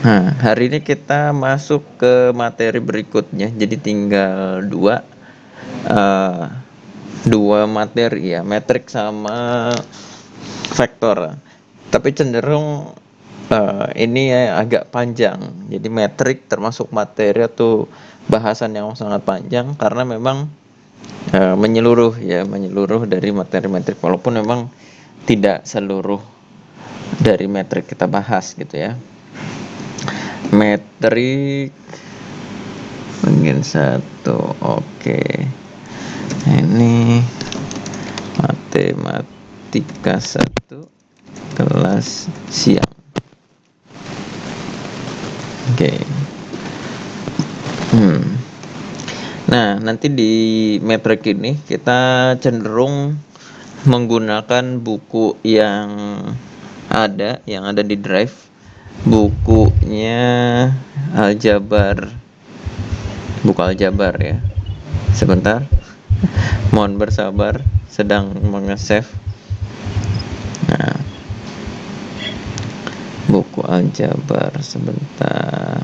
Nah, hari ini kita masuk ke materi berikutnya. Jadi tinggal eh, dua materi ya, metrik sama vektor. Tapi cenderung ini ya agak panjang. Jadi metrik termasuk materi atau bahasan yang sangat panjang karena memang menyeluruh dari materi metrik, walaupun memang tidak seluruh dari metrik kita bahas gitu ya. Metrik bagian 1, oke. Ini matematika 1 kelas siang. Oke. Nah, nanti di metrik ini kita cenderung menggunakan buku yang ada di drive. Bukunya buku aljabar ya. Sebentar. Mohon bersabar, sedang menge-save. Nah, buku aljabar sebentar.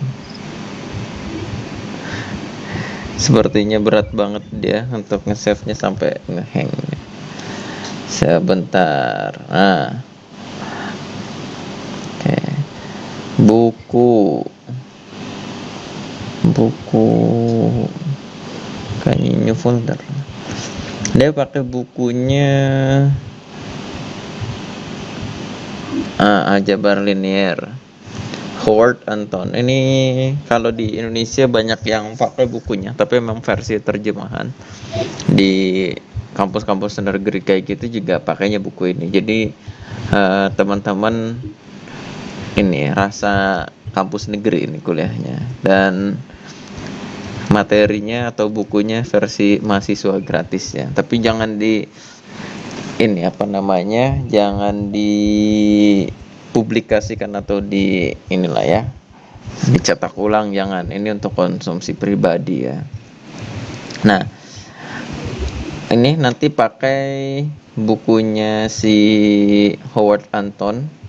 Sepertinya berat banget dia untuk nge-save-nya sampai nge-hang. Sebentar. Nah. Oke. Buku kayaknya new folder. Dia pakai bukunya aljabar linear. Howard Anton. Ini kalau di Indonesia banyak yang pakai bukunya, tapi memang versi terjemahan. Di kampus-kampus negeri kayak gitu juga pakainya buku ini. Jadi teman-teman ini rasa kampus negeri ini kuliahnya, dan materinya atau bukunya versi mahasiswa gratis ya. Tapi jangan jangan dipublikasikan atau dicetak ulang, jangan. Ini untuk konsumsi pribadi ya. Nah, ini nanti pakai bukunya si Howard Anton.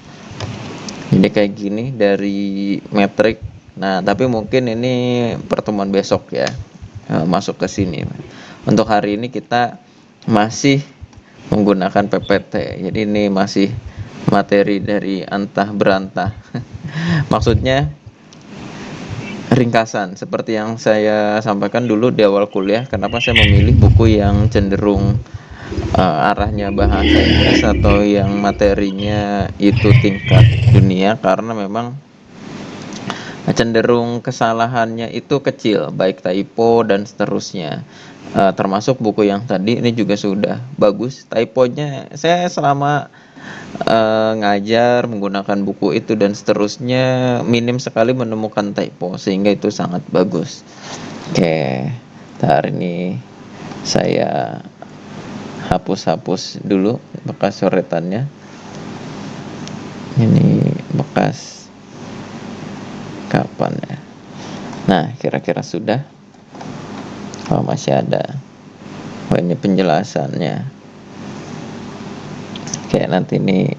Jadi kayak gini dari metrik. Nah, tapi mungkin ini pertemuan besok ya, masuk ke sini. Untuk hari ini kita masih menggunakan PPT. Jadi ini masih materi dari antah berantah. Maksudnya ringkasan seperti yang saya sampaikan dulu di awal kuliah. Kenapa saya memilih buku yang cenderung arahnya bahasa Inggris atau yang materinya itu tingkat dunia, karena memang cenderung kesalahannya itu kecil, baik typo dan seterusnya. Termasuk buku yang tadi ini juga sudah bagus. Typonya saya selama ngajar menggunakan buku itu dan seterusnya minim sekali menemukan typo, sehingga itu sangat bagus. Oke, hari ini saya hapus dulu bekas coretannya. Ini bekas kapan ya? Nah, kira-kira sudah. Oh, masih ada. Oh, ini penjelasannya. Oke, nanti ini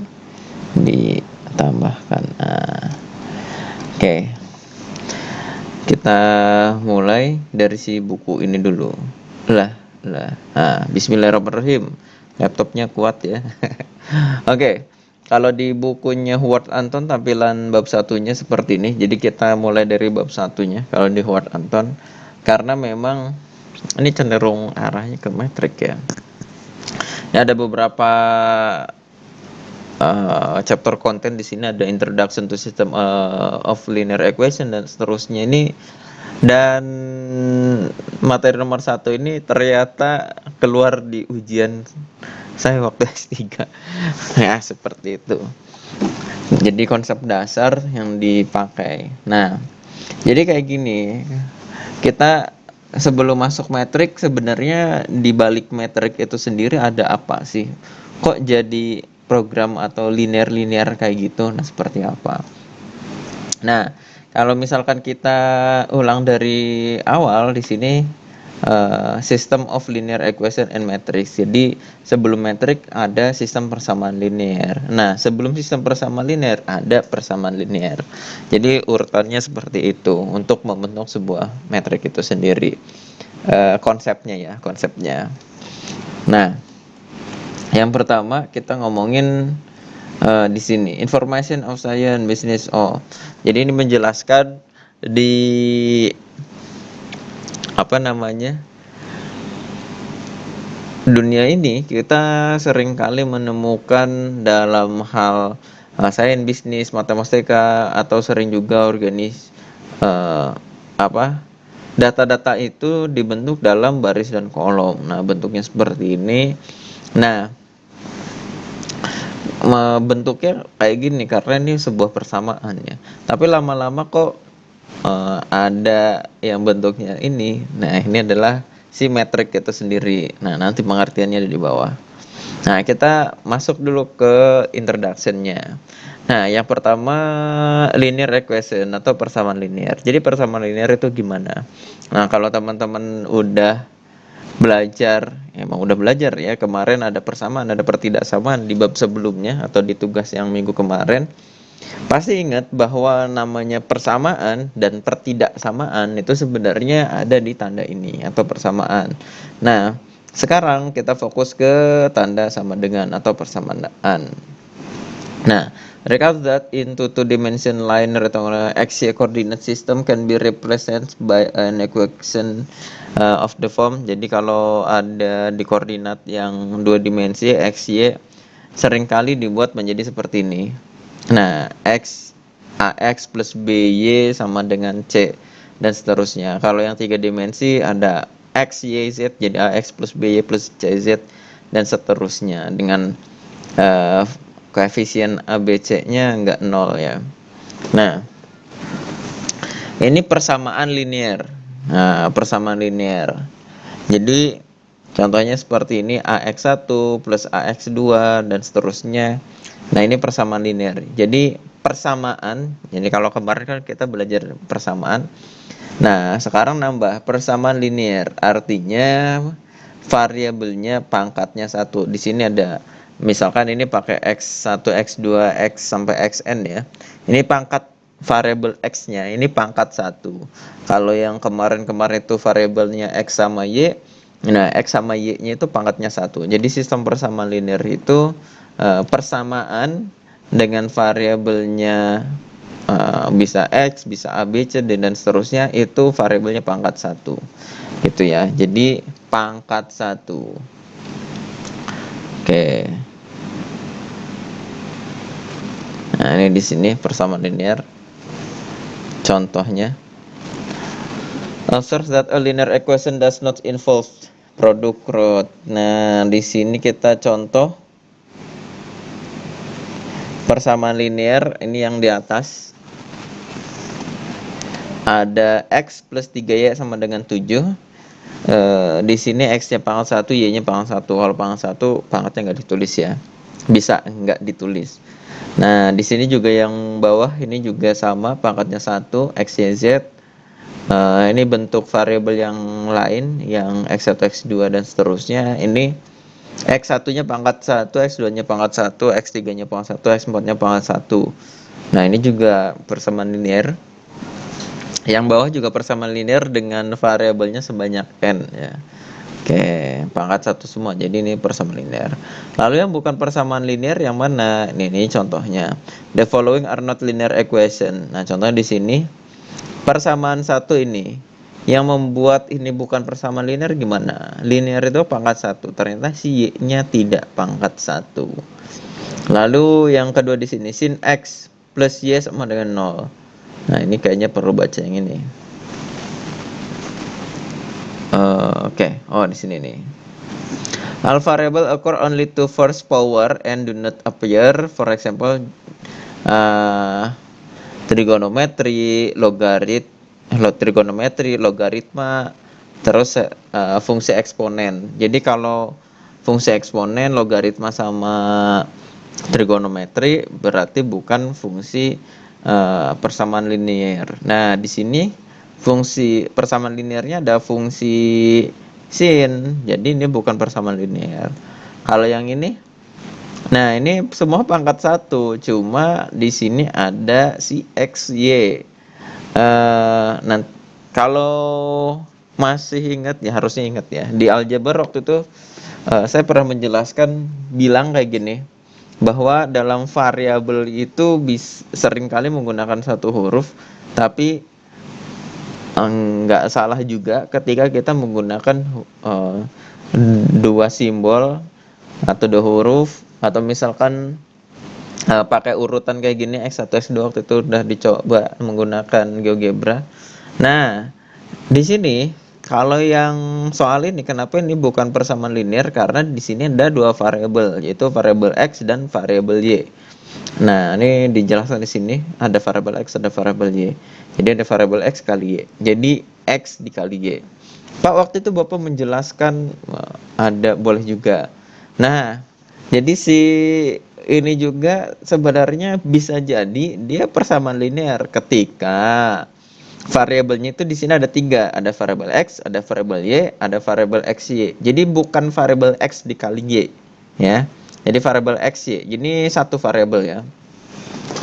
ditambahkan. Oke. Kita mulai dari si buku ini dulu. Bismillahirrahmanirrahim. Laptopnya kuat ya. Oke. Kalau di bukunya Howard Anton tampilan bab satunya seperti ini. Jadi kita mulai dari bab satunya kalau di Howard Anton, karena memang ini cenderung arahnya ke metrik ya. Ya, ada beberapa chapter konten di sini. Ada Introduction to System of Linear Equation dan seterusnya ini. Dan materi nomor 1 ini ternyata keluar di ujian saya waktu S3. Ya, seperti itu. Jadi konsep dasar yang dipakai. Nah, jadi kayak gini. Kita sebelum masuk metrik, sebenarnya di balik metrik itu sendiri ada apa sih? Kok jadi program atau linear kayak gitu? Nah, seperti apa? Nah, kalau misalkan kita ulang dari awal di sini, system of linear equation and matrix. Jadi sebelum matrix ada sistem persamaan linear. Nah, sebelum sistem persamaan linear ada persamaan linear. Jadi urutannya seperti itu untuk membentuk sebuah matrix itu sendiri. Konsepnya. Nah, yang pertama kita ngomongin di sini information of science business. Jadi ini menjelaskan di dunia ini kita seringkali menemukan dalam hal sains, bisnis, matematika, atau sering juga data-data itu dibentuk dalam baris dan kolom. Nah, bentuknya seperti ini. Nah, bentuknya kayak gini karena ini sebuah persamaan ya. Tapi lama-lama kok ada yang bentuknya ini. Nah, ini adalah si metrik itu sendiri. Nah, nanti pengertiannya ada di bawah. Nah, kita masuk dulu ke introduction-nya. Nah, yang pertama linear equation atau persamaan linear. Jadi persamaan linear itu gimana? Nah, kalau teman-teman udah belajar, emang udah belajar ya, kemarin ada persamaan, ada pertidaksamaan di bab sebelumnya atau di tugas yang minggu kemarin. Pasti ingat bahwa namanya persamaan dan pertidaksamaan itu sebenarnya ada di tanda ini atau persamaan. Nah, sekarang kita fokus ke tanda sama dengan atau persamaan. Nah, recall that into two-dimension line rectangular axial coordinate system can be represented by an equation of the form. Jadi kalau ada di koordinat yang dua dimensi x, y, seringkali dibuat menjadi seperti ini. Nah, ax plus by sama dengan c dan seterusnya. Kalau yang tiga dimensi ada x, y, z, jadi ax plus by plus cz dan seterusnya dengan koefisien ABC-nya enggak 0 ya. Nah, ini persamaan linear. Nah, persamaan linear. Jadi contohnya seperti ini AX1 plus AX2 dan seterusnya. Nah, ini persamaan linear. Jadi persamaan, jadi kalau kemarin kan kita belajar persamaan. Nah, sekarang nambah persamaan linear. Artinya variabelnya pangkatnya 1. Di sini ada misalkan ini pakai X1, X2, X sampai Xn ya. Ini pangkat variabel X-nya, ini pangkat 1. Kalau yang kemarin-kemarin itu variabelnya X sama Y, nah X sama Y-nya itu pangkatnya 1. Jadi sistem persamaan linear itu persamaan dengan variabelnya bisa X, bisa A, B, C, D, dan seterusnya, itu variabelnya pangkat 1. Gitu ya. Jadi pangkat 1. Oke. Nah, ini di sini persamaan linear. Contohnya, observe that a linear equation does not involve product root. Nah, di sini kita contoh persamaan linear ini yang di atas. Ada x plus 3y sama dengan 7. Di sini x-nya pangkat 1, y-nya pangkat 1. Kalau pangkat 1 pangkatnya nggak ditulis ya. Bisa nggak ditulis. Nah, di sini juga yang bawah ini juga sama, pangkatnya 1, x, y, z. Ini bentuk variabel yang lain, yang x1, x2 dan seterusnya. Ini x1-nya pangkat 1, x2-nya pangkat 1, x3-nya pangkat 1, x4-nya pangkat 1. Nah, ini juga persamaan linear. Yang bawah juga persamaan linear dengan variabelnya sebanyak n ya. Oke, pangkat 1 semua. Jadi ini persamaan linear. Lalu yang bukan persamaan linear yang mana? Ini contohnya. The following are not linear equation. Nah, contohnya di sini persamaan 1 ini. Yang membuat ini bukan persamaan linear gimana? Linear itu pangkat 1. Ternyata si y-nya tidak pangkat 1. Lalu yang kedua di sini, sin x plus y sama dengan 0. Nah, ini kayaknya perlu baca yang ini. Oke. Di sini nih. All variable occur only to first power and do not appear. For example, trigonometri, logaritma, terus fungsi eksponen. Jadi kalau fungsi eksponen, logaritma sama trigonometri berarti bukan fungsi persamaan linear. Nah, di sini fungsi persamaan linearnya ada fungsi sin, jadi ini bukan persamaan linear. Kalau yang ini, nah ini semua pangkat 1, cuma di sini ada si x, y. Nah, kalau masih ingat ya, harusnya ingat ya, di aljabar waktu itu saya pernah menjelaskan bilang kayak gini, bahwa dalam variabel itu seringkali menggunakan satu huruf, tapi nggak salah juga ketika kita menggunakan dua simbol atau dua huruf, atau misalkan pakai urutan kayak gini x1 x2, waktu itu udah dicoba menggunakan GeoGebra. Nah, di sini kalau yang soal ini kenapa ini bukan persamaan linear, karena di sini ada dua variabel, yaitu variabel x dan variabel y. Nah, ini dijelaskan di sini ada variabel x, ada variabel y. Jadi ada variabel x kali y. Jadi x dikali y. Pak, waktu itu Bapak menjelaskan ada boleh juga. Nah, jadi si ini juga sebenarnya bisa jadi dia persamaan linear ketika variabelnya itu di sini ada 3, ada variabel x, ada variabel y, ada variabel xy. Jadi bukan variabel x dikali y, ya. Jadi variabel xy. Ini satu variabel ya.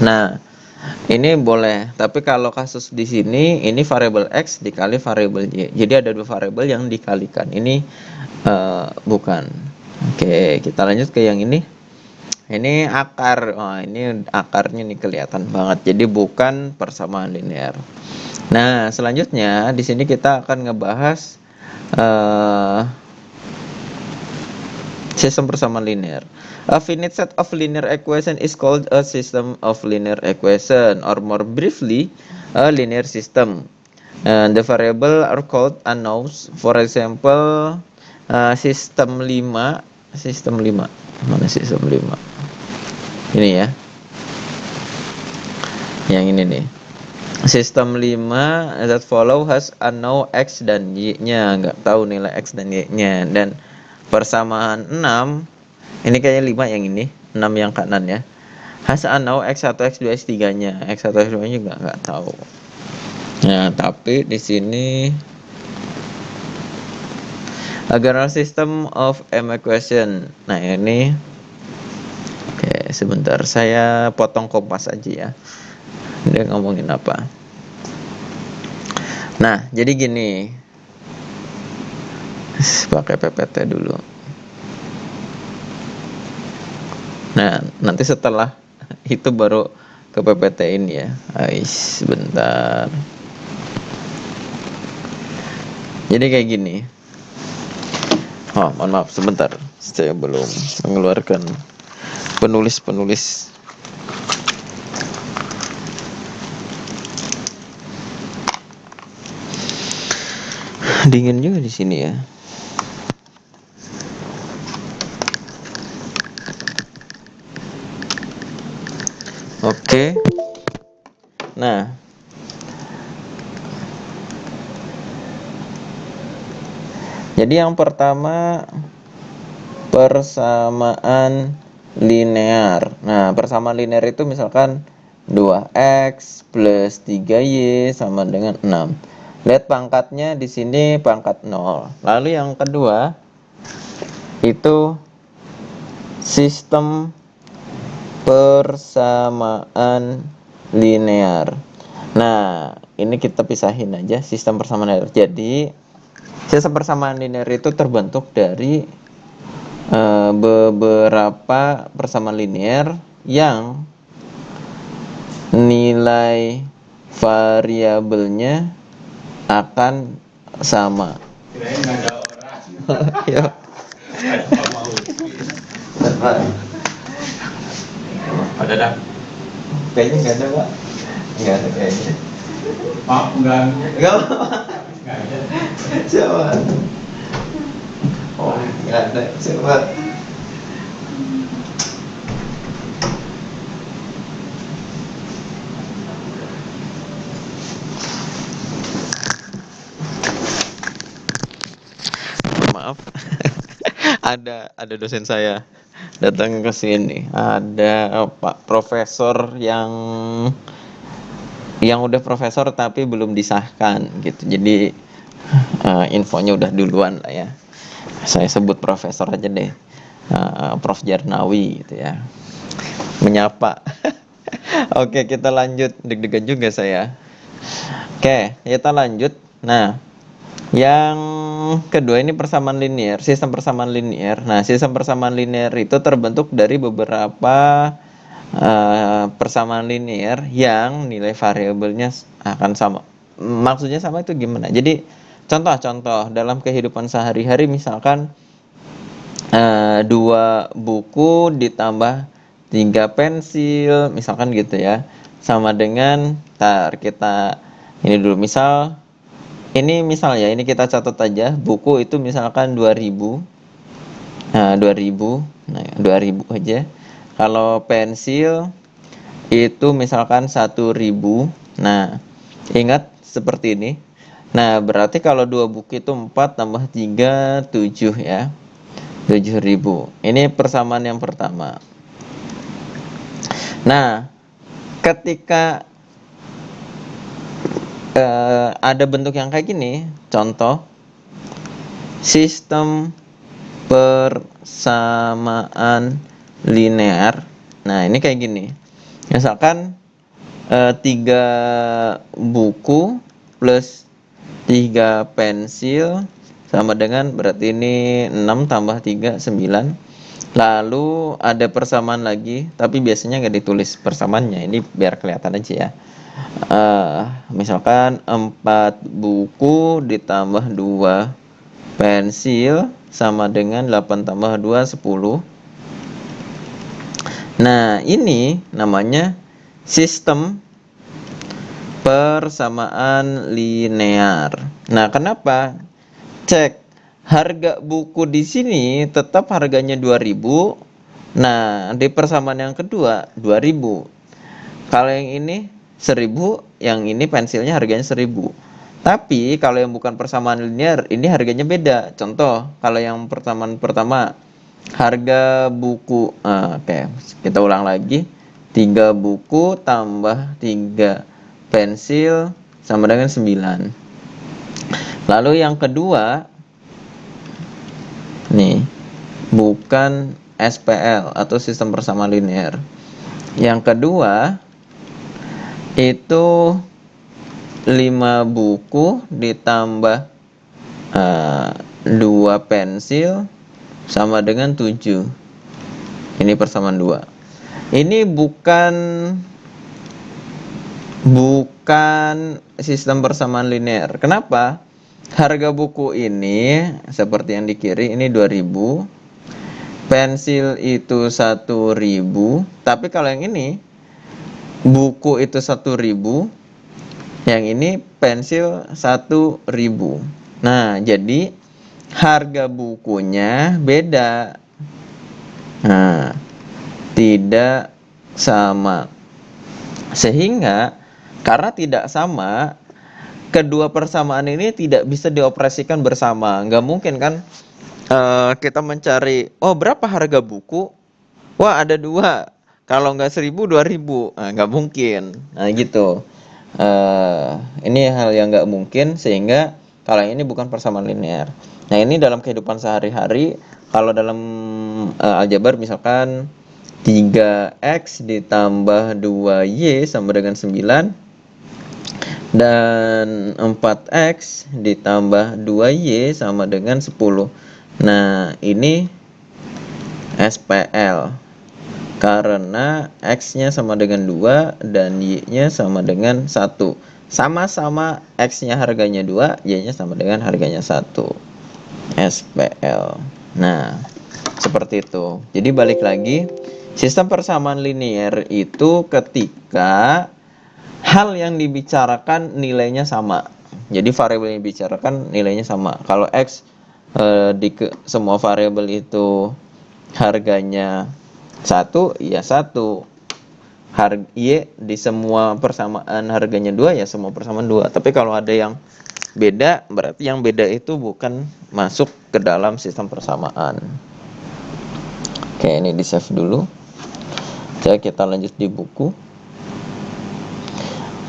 Nah, ini boleh, tapi kalau kasus di sini ini variabel x dikali variabel y. Jadi ada dua variabel yang dikalikan. Ini bukan. Oke, kita lanjut ke yang ini. Ini akar. Oh, ini akarnya nih kelihatan banget. Jadi bukan persamaan linear. Nah, selanjutnya di sini kita akan ngebahas sistem persamaan linear. A finite set of linear equation is called a system of linear equation, or more briefly, a linear system. The variable are called unknowns. For example, sistem 5, mana sistem 5? Ini ya. Yang ini nih. Sistem 5 that follow has unknown x dan y-nya, nggak tahu nilai x dan y-nya. Dan persamaan 6, ini kayaknya 5 yang ini, 6 yang kanan ya, has unknown x1, x2, x3-nya. X1, x2-nya juga nggak tahu. Nah, tapi di sini a general system of M equation. Nah, ini oke, sebentar saya potong kompas aja ya. Dia ngomongin apa? Nah, jadi gini. Pakai PPT dulu. Nah, nanti setelah itu baru ke PPT ini ya. Ais, bentar. Jadi kayak gini. Oh, mohon maaf sebentar. Saya belum mengeluarkan penulis. Dingin juga di sini ya. Oke. Nah, jadi yang pertama persamaan linear. Nah, persamaan linear itu misalkan 2x plus 3y sama dengan 6. Lihat pangkatnya di sini pangkat 0. Lalu yang kedua itu sistem persamaan linear. Nah, ini kita pisahin aja sistem persamaan linear. Jadi, sistem persamaan linear itu terbentuk dari beberapa persamaan linear yang nilai variabelnya akan sama. Ya. Ada dah. Kayaknya nggak ada, Pak. Nggak ada kayaknya. Maaf, enggak. Nggak Enggak ada. Siapa? Oh, nggak ada. Siapa? Maaf. Ada dosen saya datang ke sini. Ada Pak Profesor yang yang udah profesor tapi belum disahkan gitu. Jadi infonya udah duluan lah ya. Saya sebut profesor aja deh. Prof Jarnawi gitu ya. Menyapa. Oke, kita lanjut. Deg-degan juga saya. Oke, kita lanjut. Nah, yang kedua ini persamaan linear, sistem persamaan linear. Nah, sistem persamaan linear itu terbentuk dari beberapa persamaan linear yang nilai variabelnya akan sama. Maksudnya sama itu gimana? Jadi contoh-contoh dalam kehidupan sehari-hari, misalkan 2 buku ditambah 3 pensil, misalkan gitu ya, sama dengan, kita ini dulu, misal ya, ini kita catat aja, buku itu misalkan 2000, 2000, nah 2000 aja. Kalau pensil itu misalkan 1000. Nah, ingat seperti ini. Nah, berarti kalau 2 buku itu 4 tambah 3, 7 ya. 7000. Ini persamaan yang pertama. Nah, ketika ada bentuk yang kayak gini, contoh sistem persamaan linear. Nah, ini kayak gini. Misalkan 3 buku plus 3 pensil sama dengan, berarti ini 6 tambah 3, 9. Lalu ada persamaan lagi, tapi biasanya nggak ditulis persamaannya, ini biar kelihatan aja ya. Misalkan 4 buku ditambah 2 pensil sama dengan 8 tambah 2, 10. Nah, ini namanya sistem persamaan linear. Nah, kenapa? Cek harga buku di sini tetap harganya 2000. Nah, di persamaan yang kedua 2000. Kalau yang ini 1000, yang ini pensilnya harganya 1000. Tapi kalau yang bukan persamaan linear, ini harganya beda. Contoh, kalau yang persamaan pertama, harga buku, oke, kita ulang lagi. 3 buku tambah 3 pensil sama dengan 9. Lalu yang kedua, nih, bukan SPL atau sistem persamaan linear. Yang kedua itu 5 buku ditambah 2 pensil sama dengan 7. Ini persamaan 2. Ini bukan sistem persamaan linear. Kenapa? Harga buku ini seperti yang di kiri, ini 2000. Pensil itu 1000. Tapi kalau yang ini, buku itu 1000, yang ini pensil 1000. Nah, jadi harga bukunya beda. Nah, tidak sama. Sehingga karena tidak sama, kedua persamaan ini tidak bisa dioperasikan bersama. Nggak mungkin kan kita mencari, berapa harga buku? Wah, ada 2. Kalau nggak 1000, 2000. Nah, nggak mungkin. Nah, gitu. Ini hal yang nggak mungkin, sehingga kalau ini bukan persamaan linear. Nah, ini dalam kehidupan sehari-hari. Kalau dalam aljabar misalkan 3x ditambah 2y sama dengan 9, dan 4x ditambah 2y sama dengan 10. Nah, ini SPL karena x-nya sama dengan 2 dan y-nya sama dengan 1. Sama-sama x-nya harganya 2, y-nya sama dengan harganya 1. SPL. Nah, seperti itu. Jadi balik lagi, sistem persamaan linear itu ketika hal yang dibicarakan nilainya sama. Jadi variabel yang dibicarakan nilainya sama. Kalau x di semua variabel itu harganya 1, ya 1. Y di semua persamaan harganya 2, ya semua persamaan 2. Tapi kalau ada yang beda, berarti yang beda itu bukan masuk ke dalam sistem persamaan. Oke, ini di save dulu. Jadi kita lanjut di buku.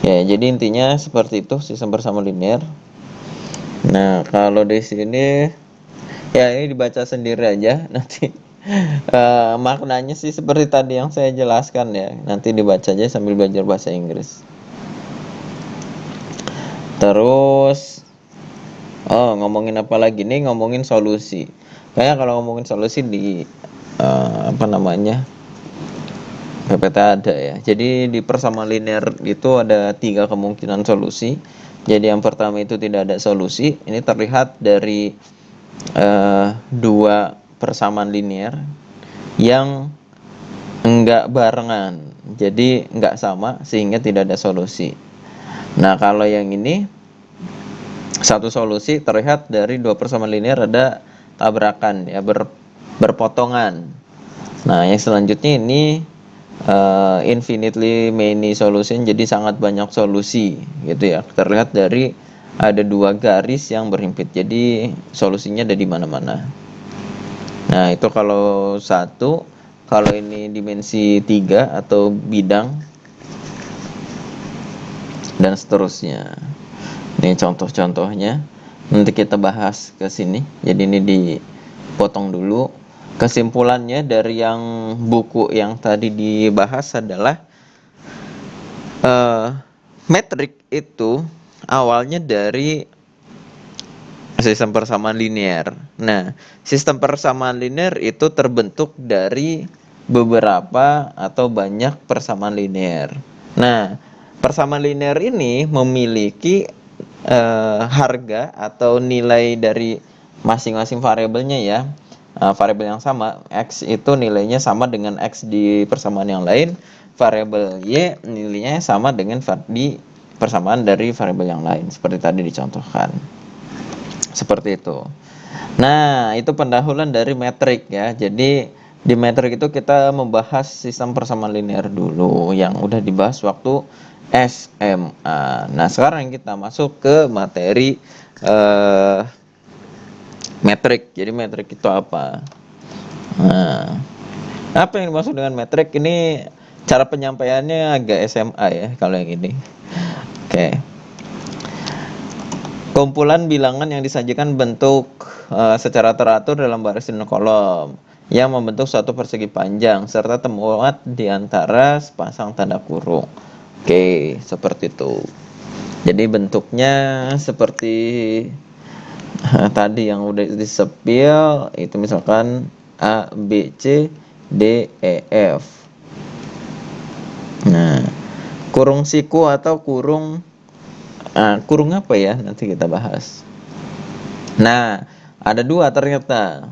Ya, jadi intinya seperti itu sistem persamaan linear. Nah, kalau di sini ya ini dibaca sendiri aja nanti. Maknanya sih seperti tadi yang saya jelaskan ya. Nanti dibaca aja sambil belajar bahasa Inggris. Terus ngomongin apa lagi nih? Ngomongin solusi. Kayak kalau ngomongin solusi di apa namanya? PPT ada ya. Jadi di persamaan linear itu ada 3 kemungkinan solusi. Jadi yang pertama itu tidak ada solusi. Ini terlihat dari 2 persamaan linear yang enggak barengan. Jadi enggak sama sehingga tidak ada solusi. Nah, kalau yang ini satu solusi terlihat dari 2 persamaan linear ada tabrakan ya, berpotongan. Nah, yang selanjutnya ini infinitely many solution, jadi sangat banyak solusi gitu ya. Terlihat dari ada 2 garis yang berhimpit. Jadi solusinya ada di mana-mana. Nah, itu kalau satu, kalau ini dimensi 3 atau bidang dan seterusnya. Ini contoh-contohnya. Nanti kita bahas ke sini. Jadi ini dipotong dulu. Kesimpulannya dari yang buku yang tadi dibahas adalah metrik itu awalnya dari sistem persamaan linear. Nah, sistem persamaan linear itu terbentuk dari beberapa atau banyak persamaan linear. Nah, persamaan linear ini memiliki harga atau nilai dari masing-masing variabelnya ya. Variabel yang sama, X itu nilainya sama dengan X di persamaan yang lain, variabel Y nilainya sama dengan di persamaan dari variabel yang lain, seperti tadi dicontohkan. Seperti itu. Nah, itu pendahuluan dari metrik ya. Jadi di metrik itu kita membahas sistem persamaan linear dulu yang udah dibahas waktu SMA. Nah, sekarang kita masuk ke materi metrik. Jadi metrik itu apa? Nah, apa yang dimaksud dengan metrik? Ini cara penyampaiannya agak SMA ya kalau yang ini. Oke. Kumpulan bilangan yang disajikan bentuk secara teratur dalam baris dan kolom yang membentuk suatu persegi panjang serta termuat di antara sepasang tanda kurung. Oke, seperti itu. Jadi bentuknya seperti tadi yang udah disepil itu, misalkan A, B, C, D, E, F. Nah, kurung siku atau kurung apa ya, nanti kita bahas. Nah, ada 2 ternyata.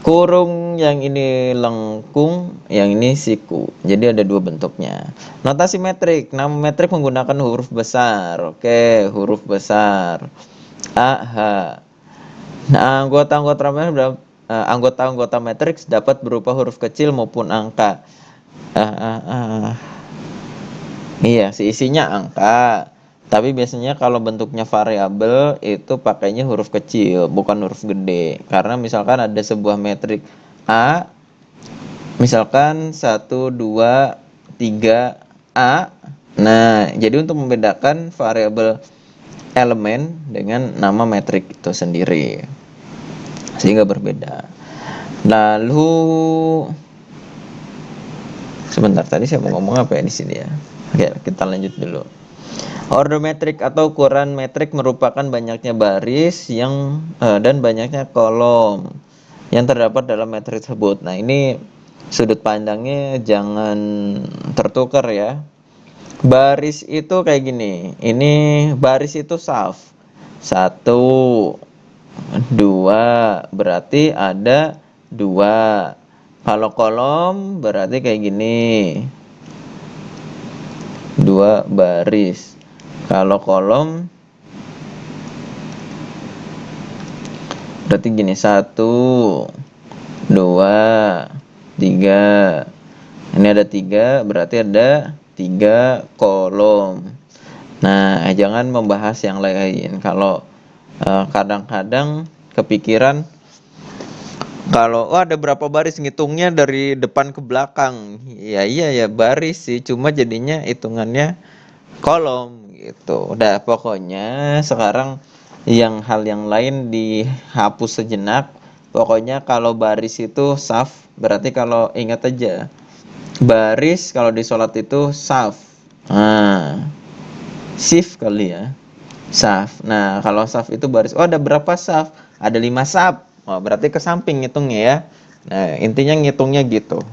Kurung yang ini lengkung, yang ini siku. Jadi ada 2 bentuknya. Notasi metrik. Nama metrik menggunakan huruf besar. Oke, huruf besar. A, H. Nah, anggota-anggota matriks dapat berupa huruf kecil maupun angka. Iya, isinya angka. Tapi biasanya kalau bentuknya variabel itu pakainya huruf kecil, bukan huruf gede. Karena misalkan ada sebuah metrik A, misalkan 1, 2, 3 A. Nah, jadi untuk membedakan variabel elemen dengan nama metrik itu sendiri, sehingga berbeda. Lalu sebentar, tadi saya mau ngomong apa ya di sini ya? Oke, kita lanjut dulu. Order metrik atau ukuran metrik merupakan banyaknya baris yang dan banyaknya kolom yang terdapat dalam metrik tersebut. Nah, ini sudut pandangnya jangan tertukar ya. Baris itu kayak gini. Ini baris itu saf. 1, 2, berarti ada 2. Kalau kolom berarti kayak gini. 2 baris. Kalau kolom berarti gini, 1, 2, 3. Ini ada 3, berarti ada 3 kolom. Nah, jangan membahas yang lain. Kalau kadang-kadang kepikiran kalau ada berapa baris, ngitungnya dari depan ke belakang. Ya iya ya baris sih, cuma jadinya hitungannya kolom gitu. Udah pokoknya sekarang hal yang lain dihapus sejenak. Pokoknya kalau baris itu saf, berarti kalau ingat aja baris kalau di sholat itu saf. Nah, shift kali ya. Saf. Nah, kalau saf itu baris. Oh, ada berapa saf? Ada 5 saf. Oh, berarti ke samping ngitungnya ya. Nah, intinya ngitungnya gitu.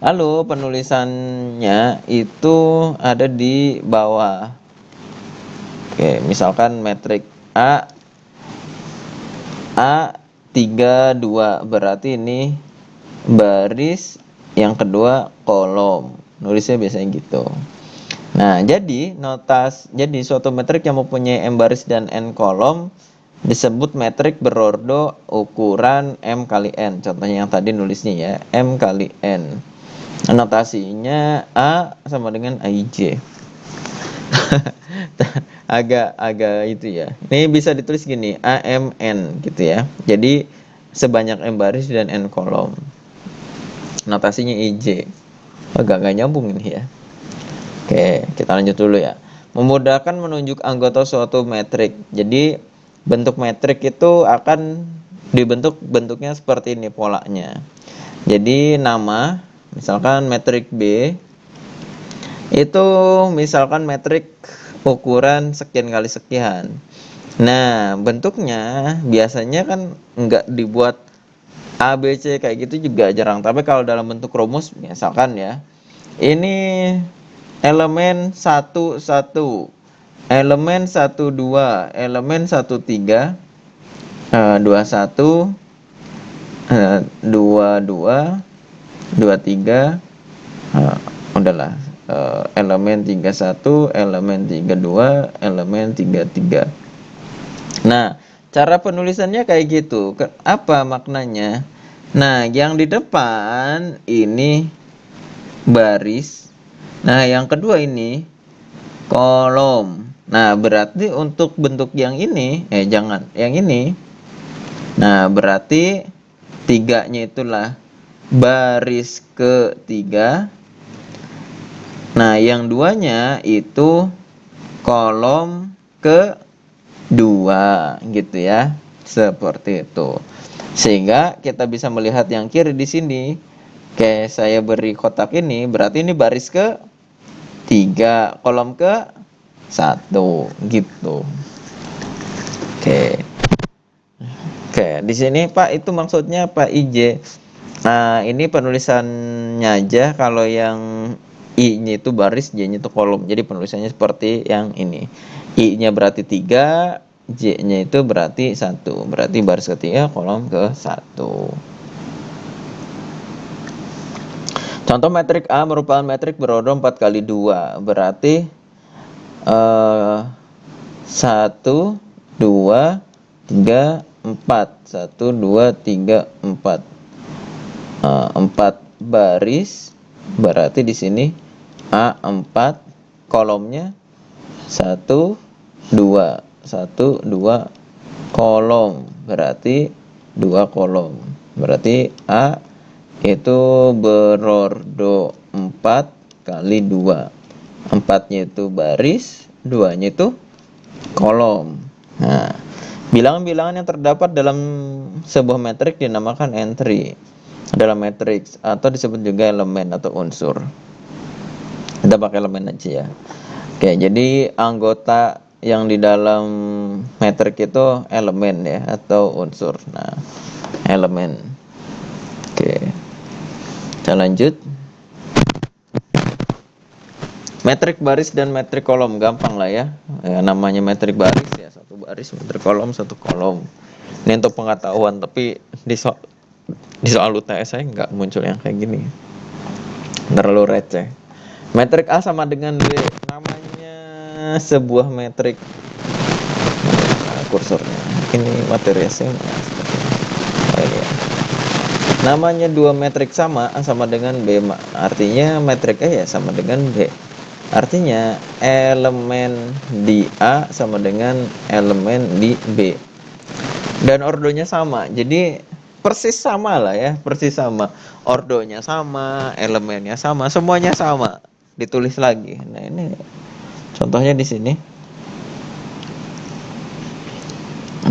Lalu penulisannya itu ada di bawah. Oke, misalkan metrik A32 berarti ini baris, yang kedua kolom. Nulisnya biasanya gitu. Nah, jadi suatu metrik yang mempunyai M baris dan N kolom disebut metrik berordo ukuran M kali N. Contohnya yang tadi nulisnya ya, M kali N. Notasinya A sama dengan AIJ. Agak itu ya. Ini bisa ditulis gini, AMN gitu ya. Jadi sebanyak M baris dan N kolom. Notasinya IJ. Agak nyambung ini ya. Oke, kita lanjut dulu ya. Memudahkan menunjuk anggota suatu metrik. Jadi bentuk metrik itu akan bentuknya seperti ini polanya. Jadi nama, misalkan metrik B itu misalkan metrik ukuran sekian kali sekian. Nah, bentuknya biasanya kan nggak dibuat A, B, C kayak gitu juga jarang. Tapi kalau dalam bentuk rumus, misalkan ya, ini elemen 1, 1, elemen 1, 2, elemen 1, 3, 2, 1, 2, 2, 2, 3, udahlah, elemen 3, 1, elemen 3, 2, elemen 3, 3. Nah, cara penulisannya kayak gitu. Apa maknanya? Nah, yang di depan ini baris. Nah, yang kedua ini kolom. Nah, berarti untuk bentuk yang ini, jangan, yang ini. Nah, berarti tiganya itulah baris ketiga. Nah, yang duanya itu kolom kedua gitu ya. Seperti itu. Sehingga kita bisa melihat yang kiri di sini. Kayak saya beri kotak ini, berarti ini baris ke 3, kolom ke 1 gitu. Oke. Oke, di sini Pak itu maksudnya Pak IJ. Nah, ini penulisannya aja, kalau yang I-nya itu baris, J-nya itu kolom. Jadi penulisannya seperti yang ini. I-nya berarti 3, J-nya itu berarti 1. Berarti baris ketiga, kolom ke 1. Contoh metrik A merupakan metrik berordo 4 kali 2. Berarti 1, 2, 3, 4. 1, 2, 3, 4. 4 baris. Berarti di sini A4, kolomnya 1, 2. 1, 2 kolom. Berarti 2 kolom. Berarti A itu berordo 4 kali 2. 4-nya itu baris, 2-nya itu kolom. Nah, bilangan-bilangan yang terdapat dalam sebuah metrik dinamakan entry dalam matriks, atau disebut juga elemen atau unsur. Kita pakai elemen aja ya. Oke, jadi anggota yang di dalam metrik itu elemen ya, atau unsur. Nah, elemen. Oke. Kita lanjut. Metrik baris dan metrik kolom gampang lah ya. Namanya metrik baris ya, satu baris, metrik kolom satu kolom. Ini untuk pengetahuan, tapi di soal UTS saya nggak muncul yang kayak gini. Terlalu receh. Metrik A sama dengan B. Namanya sebuah metrik. Mana kursornya? Ini materi SMA. Oh, ini ya. Namanya dua metrik sama, A sama dengan B, artinya metrik A ya sama dengan B. Artinya elemen di A sama dengan elemen di B. Dan ordonya sama. Jadi persis sama lah ya, persis sama. Ordonya sama, elemennya sama, semuanya sama. ditulis lagi. Nah, ini contohnya di sini.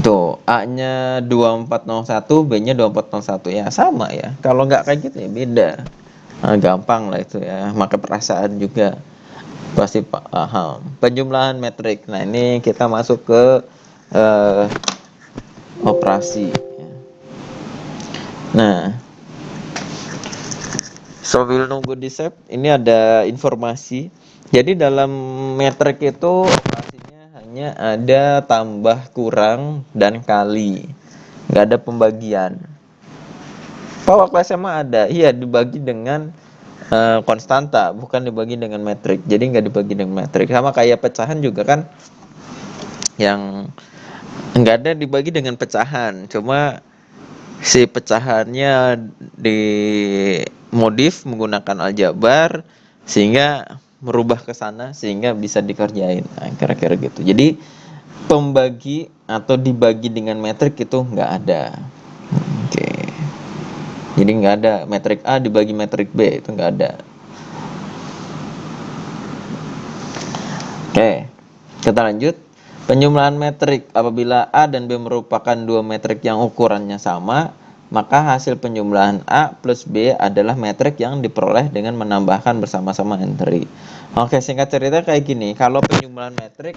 Tuh, A-nya 2401, B-nya 2401 ya sama ya. Kalau nggak kayak gitu ya beda. Nah, gampang lah itu ya. Maka perasaan juga pasti paham. Penjumlahan metrik. Nah, ini kita masuk ke eh, operasi. Nah, sambil nunggu di save, ini ada informasi. Jadi dalam metrik itu operasinya hanya ada tambah, kurang, dan kali. Nggak ada pembagian. Oh, waktu SMA ada. Iya, dibagi dengan konstanta, bukan dibagi dengan metrik. Jadi nggak dibagi dengan metrik. Sama kayak pecahan juga kan, yang nggak ada dibagi dengan pecahan. Cuma si pecahannya dimodif menggunakan aljabar sehingga merubah ke sana sehingga bisa dikerjain. Nah, kira-kira gitu. Jadi pembagi atau dibagi dengan metrik itu nggak ada. Oke. Jadi nggak ada metrik A dibagi metrik B, itu nggak ada. Oke, kita lanjut. Penjumlahan metrik. Apabila A dan B merupakan dua metrik yang ukurannya sama, maka hasil penjumlahan A plus B adalah metrik yang diperoleh dengan menambahkan bersama-sama entry. Oke, singkat cerita kayak gini. Kalau penjumlahan metrik,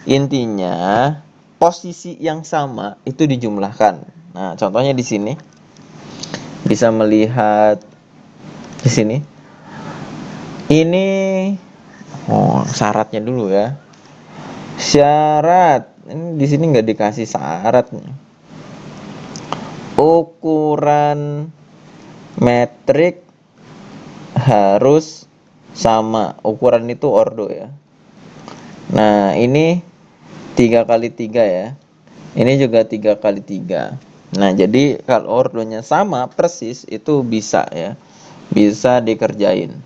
intinya posisi yang sama itu dijumlahkan. Nah, contohnya di sini bisa melihat di sini. Ini syaratnya dulu ya. Syarat ini di sini nggak dikasih syarat. Ukuran metrik harus sama. Ukuran itu ordo ya. Nah, ini 3 kali 3 ya. Ini juga 3 kali 3. Nah, jadi kalau ordonya sama persis itu bisa ya. Bisa dikerjain.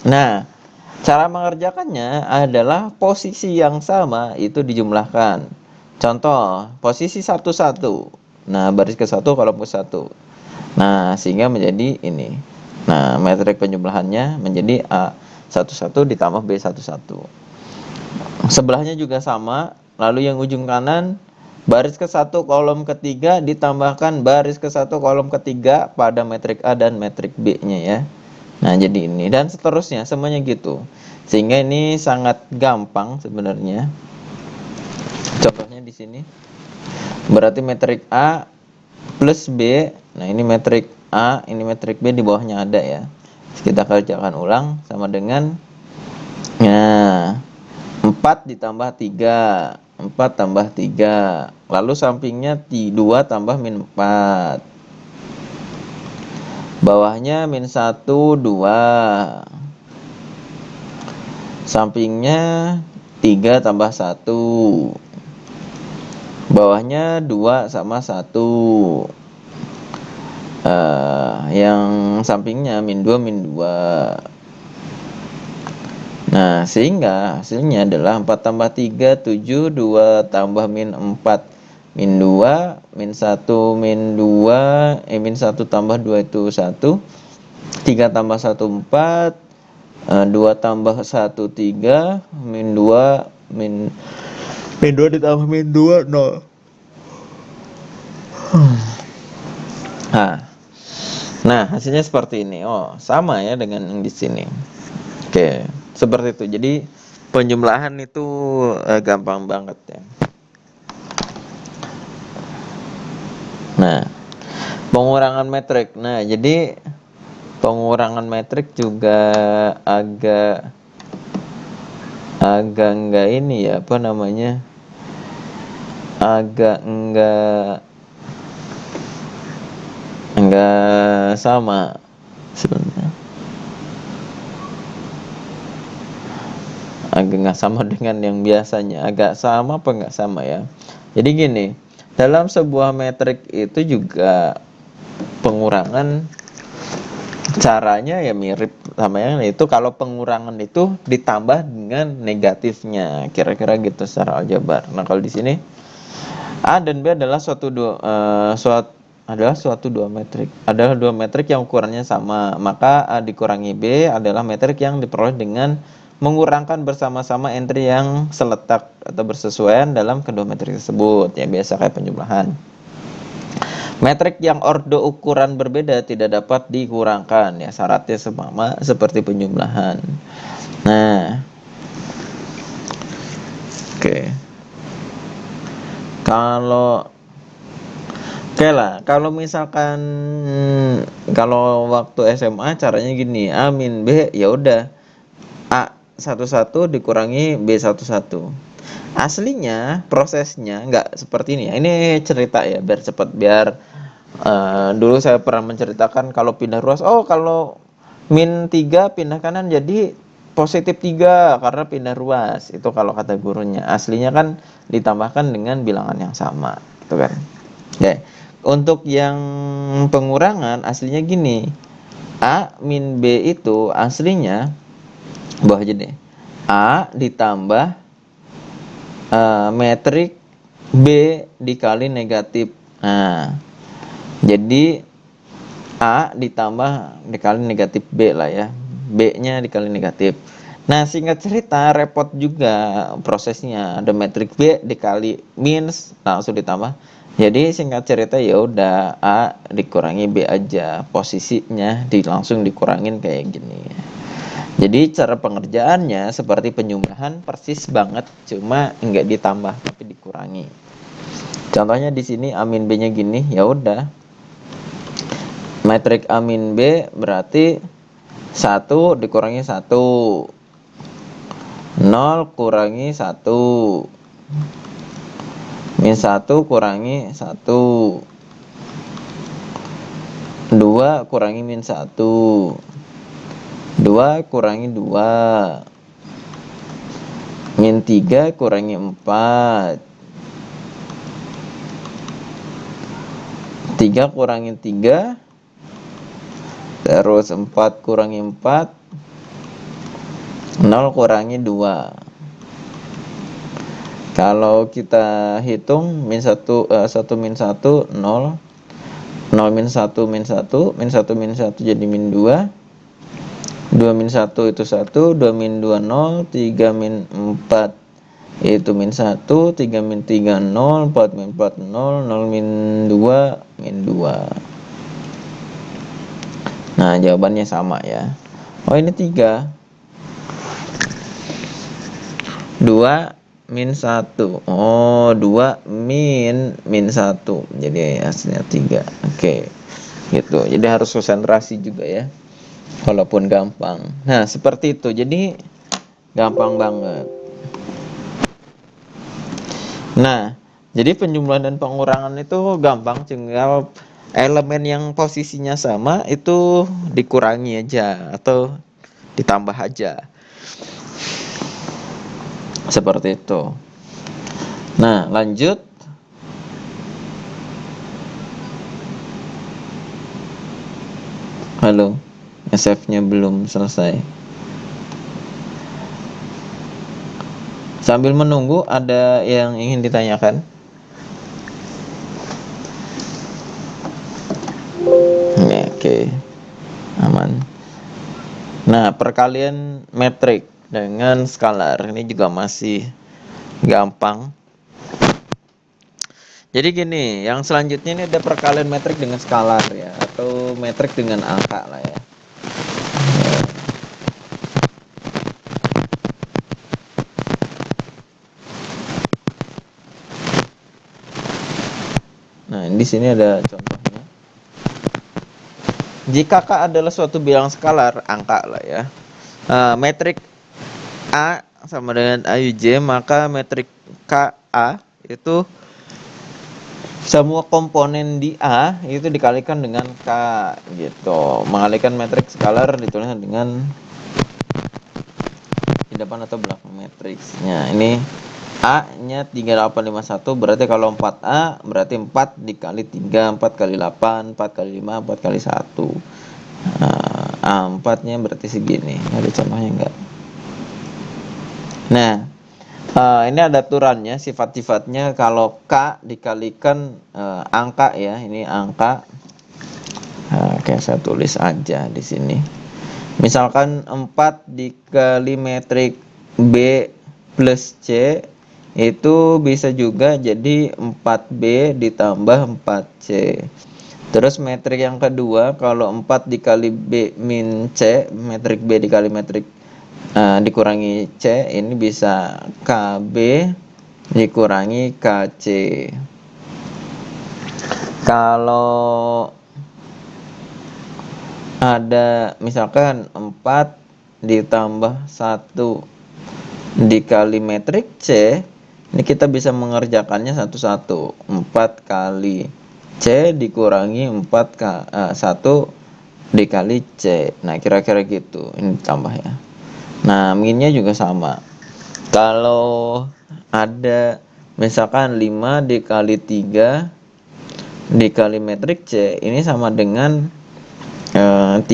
Nah, cara mengerjakannya adalah posisi yang sama itu dijumlahkan. Contoh, posisi 11. Nah, baris ke 1 kolom ke 1. Nah, sehingga menjadi ini. Nah, metrik penjumlahannya menjadi A11 ditambah B11. Sebelahnya juga sama. Lalu yang ujung kanan baris ke 1 kolom ketiga ditambahkan baris ke 1 kolom ketiga pada metrik A dan metrik B-nya ya. Nah, jadi ini dan seterusnya semuanya gitu. Sehingga ini sangat gampang sebenarnya. Contohnya di sini. Berarti metrik A plus B. Nah, ini metrik A, ini metrik B di bawahnya ada ya. Kita kerjakan ulang sama dengan 4 ditambah 3. 4 tambah 3. Lalu sampingnya 2 tambah min 4. Bawahnya min 1, 2. Sampingnya 3 tambah 1. Bawahnya 2 sama 1. Yang sampingnya min 2 min 2. Nah, sehingga hasilnya adalah 4 tambah 3, 7, 2 tambah min 4, min 2, min 1, min 2, min 1 tambah 2 itu 1, 3 tambah 1, 4, 2 tambah 1, 3, min 2, min 2 ditambah min 2, 0. Nah, hasilnya seperti ini. Oh, sama ya dengan yang di sini. Oke, seperti itu. Jadi penjumlahan itu gampang banget ya. Nah, pengurangan metrik. Nah, jadi pengurangan metrik juga agak enggak ini ya, apa namanya? Agak enggak sama sebenarnya. Agak nggak sama dengan yang biasanya. Agak sama apa nggak sama ya? Jadi gini, dalam sebuah metrik itu juga pengurangan caranya ya mirip sama yang itu. Kalau pengurangan itu ditambah dengan negatifnya, kira-kira gitu secara aljabar. Nah, kalau di sini A dan B adalah suatu adalah dua metrik yang ukurannya sama, maka A dikurangi B adalah metrik yang diperoleh dengan mengurangkan bersama-sama entry yang seletak atau bersesuaian dalam kedua metrik tersebut, ya biasa kayak penjumlahan. Metrik yang ordo ukuran berbeda tidak dapat dikurangkan, ya syaratnya sama seperti penjumlahan. Nah, oke. Kalau misalkan kalau waktu SMA caranya gini, A min B, ya udah A 11 dikurangi B 11. Aslinya prosesnya nggak seperti ini ya. Ini cerita ya biar cepat, biar dulu saya pernah menceritakan kalau pindah ruas, kalau min 3 pindah kanan jadi positif 3 karena pindah ruas. Itu kalau kata gurunya. Aslinya kan ditambahkan dengan bilangan yang sama, gitu kan. Oke. Untuk yang pengurangan aslinya gini. A min B itu aslinya bawah aja deh. A ditambah metrik B dikali negatif. Nah, jadi A ditambah dikali negatif B lah ya. B-nya dikali negatif. Nah, singkat cerita repot juga prosesnya. Ada metrik B dikali minus langsung ditambah. Jadi singkat cerita ya udah A dikurangi B aja. Posisinya langsung dikurangin kayak gini. Jadi cara pengerjaannya seperti penjumlahan persis banget, cuma nggak ditambah tapi dikurangi. Contohnya di sini A min B-nya gini, ya udah. Metrik A min B berarti 1 dikurangi 1. 0 kurangi 1. Min 1 kurangi 1. 2 kurangi min 1. 2 kurangi 2. Min 3 kurangi 4. 3 kurangi 3. Terus 4 kurangi 4. 0 kurangi 2. Kalau kita hitung min 1 min 1 0. 0 min 1 min 1. Min 1 min 1 jadi min 2. 2 min 1 itu 1. 2 min 2 0. 3 min 4 itu min 1. 3 min 3 0. 4 min 4 0. 0 min 2 min 2. Nah, jawabannya sama ya. Ini 3. 2 min 1. 2 min 1. Jadi hasilnya 3. Oke. Gitu. Jadi harus konsentrasi juga ya. Walaupun gampang. Nah, seperti itu. Jadi gampang banget. Nah, jadi penjumlahan dan pengurangan itu gampang, tinggal elemen yang posisinya sama itu dikurangi aja atau ditambah aja. Seperti itu. Nah, lanjut. Halo, SF-nya belum selesai. Sambil menunggu, ada yang ingin ditanyakan? Oke. Aman. Nah, perkalian metrik dengan skalar ini juga masih gampang. Jadi gini, yang selanjutnya ini ada perkalian metrik dengan skalar ya, atau metrik dengan angka lah ya. Nah, di sini ada contohnya. Jika K adalah suatu bilang skalar, angka lah ya. Metrik A sama dengan AUJ, maka metrik KA itu semua komponen di A itu dikalikan dengan K gitu. Mengalikan metrik skalar dituliskan dengan di depan atau belakang matriksnya. Ini A-nya 3851, berarti kalau 4A berarti 4 dikali 3, 4 kali 8, 4 kali 5, 4 kali 1. A4-nya berarti segini. Ada contohnya enggak? Nah, Ini ada aturannya, sifat-sifatnya. Kalau K dikalikan angka ya, ini angka. Oke, saya tulis aja di sini. Misalkan 4 dikali metrik B plus C itu bisa juga jadi 4B ditambah 4C. Terus metrik yang kedua, kalau 4 dikali B min C, metrik B dikali metrik dikurangi C, ini bisa KB dikurangi KC. Kalau ada misalkan 4 ditambah 1 dikali metrik C, ini kita bisa mengerjakannya satu-satu. 4 kali C dikurangi 1 dikali C. Nah, kira-kira gitu. Ini tambah ya. Nah, minnya juga sama. Kalau ada misalkan 5 dikali 3 dikali metrik C, ini sama dengan 3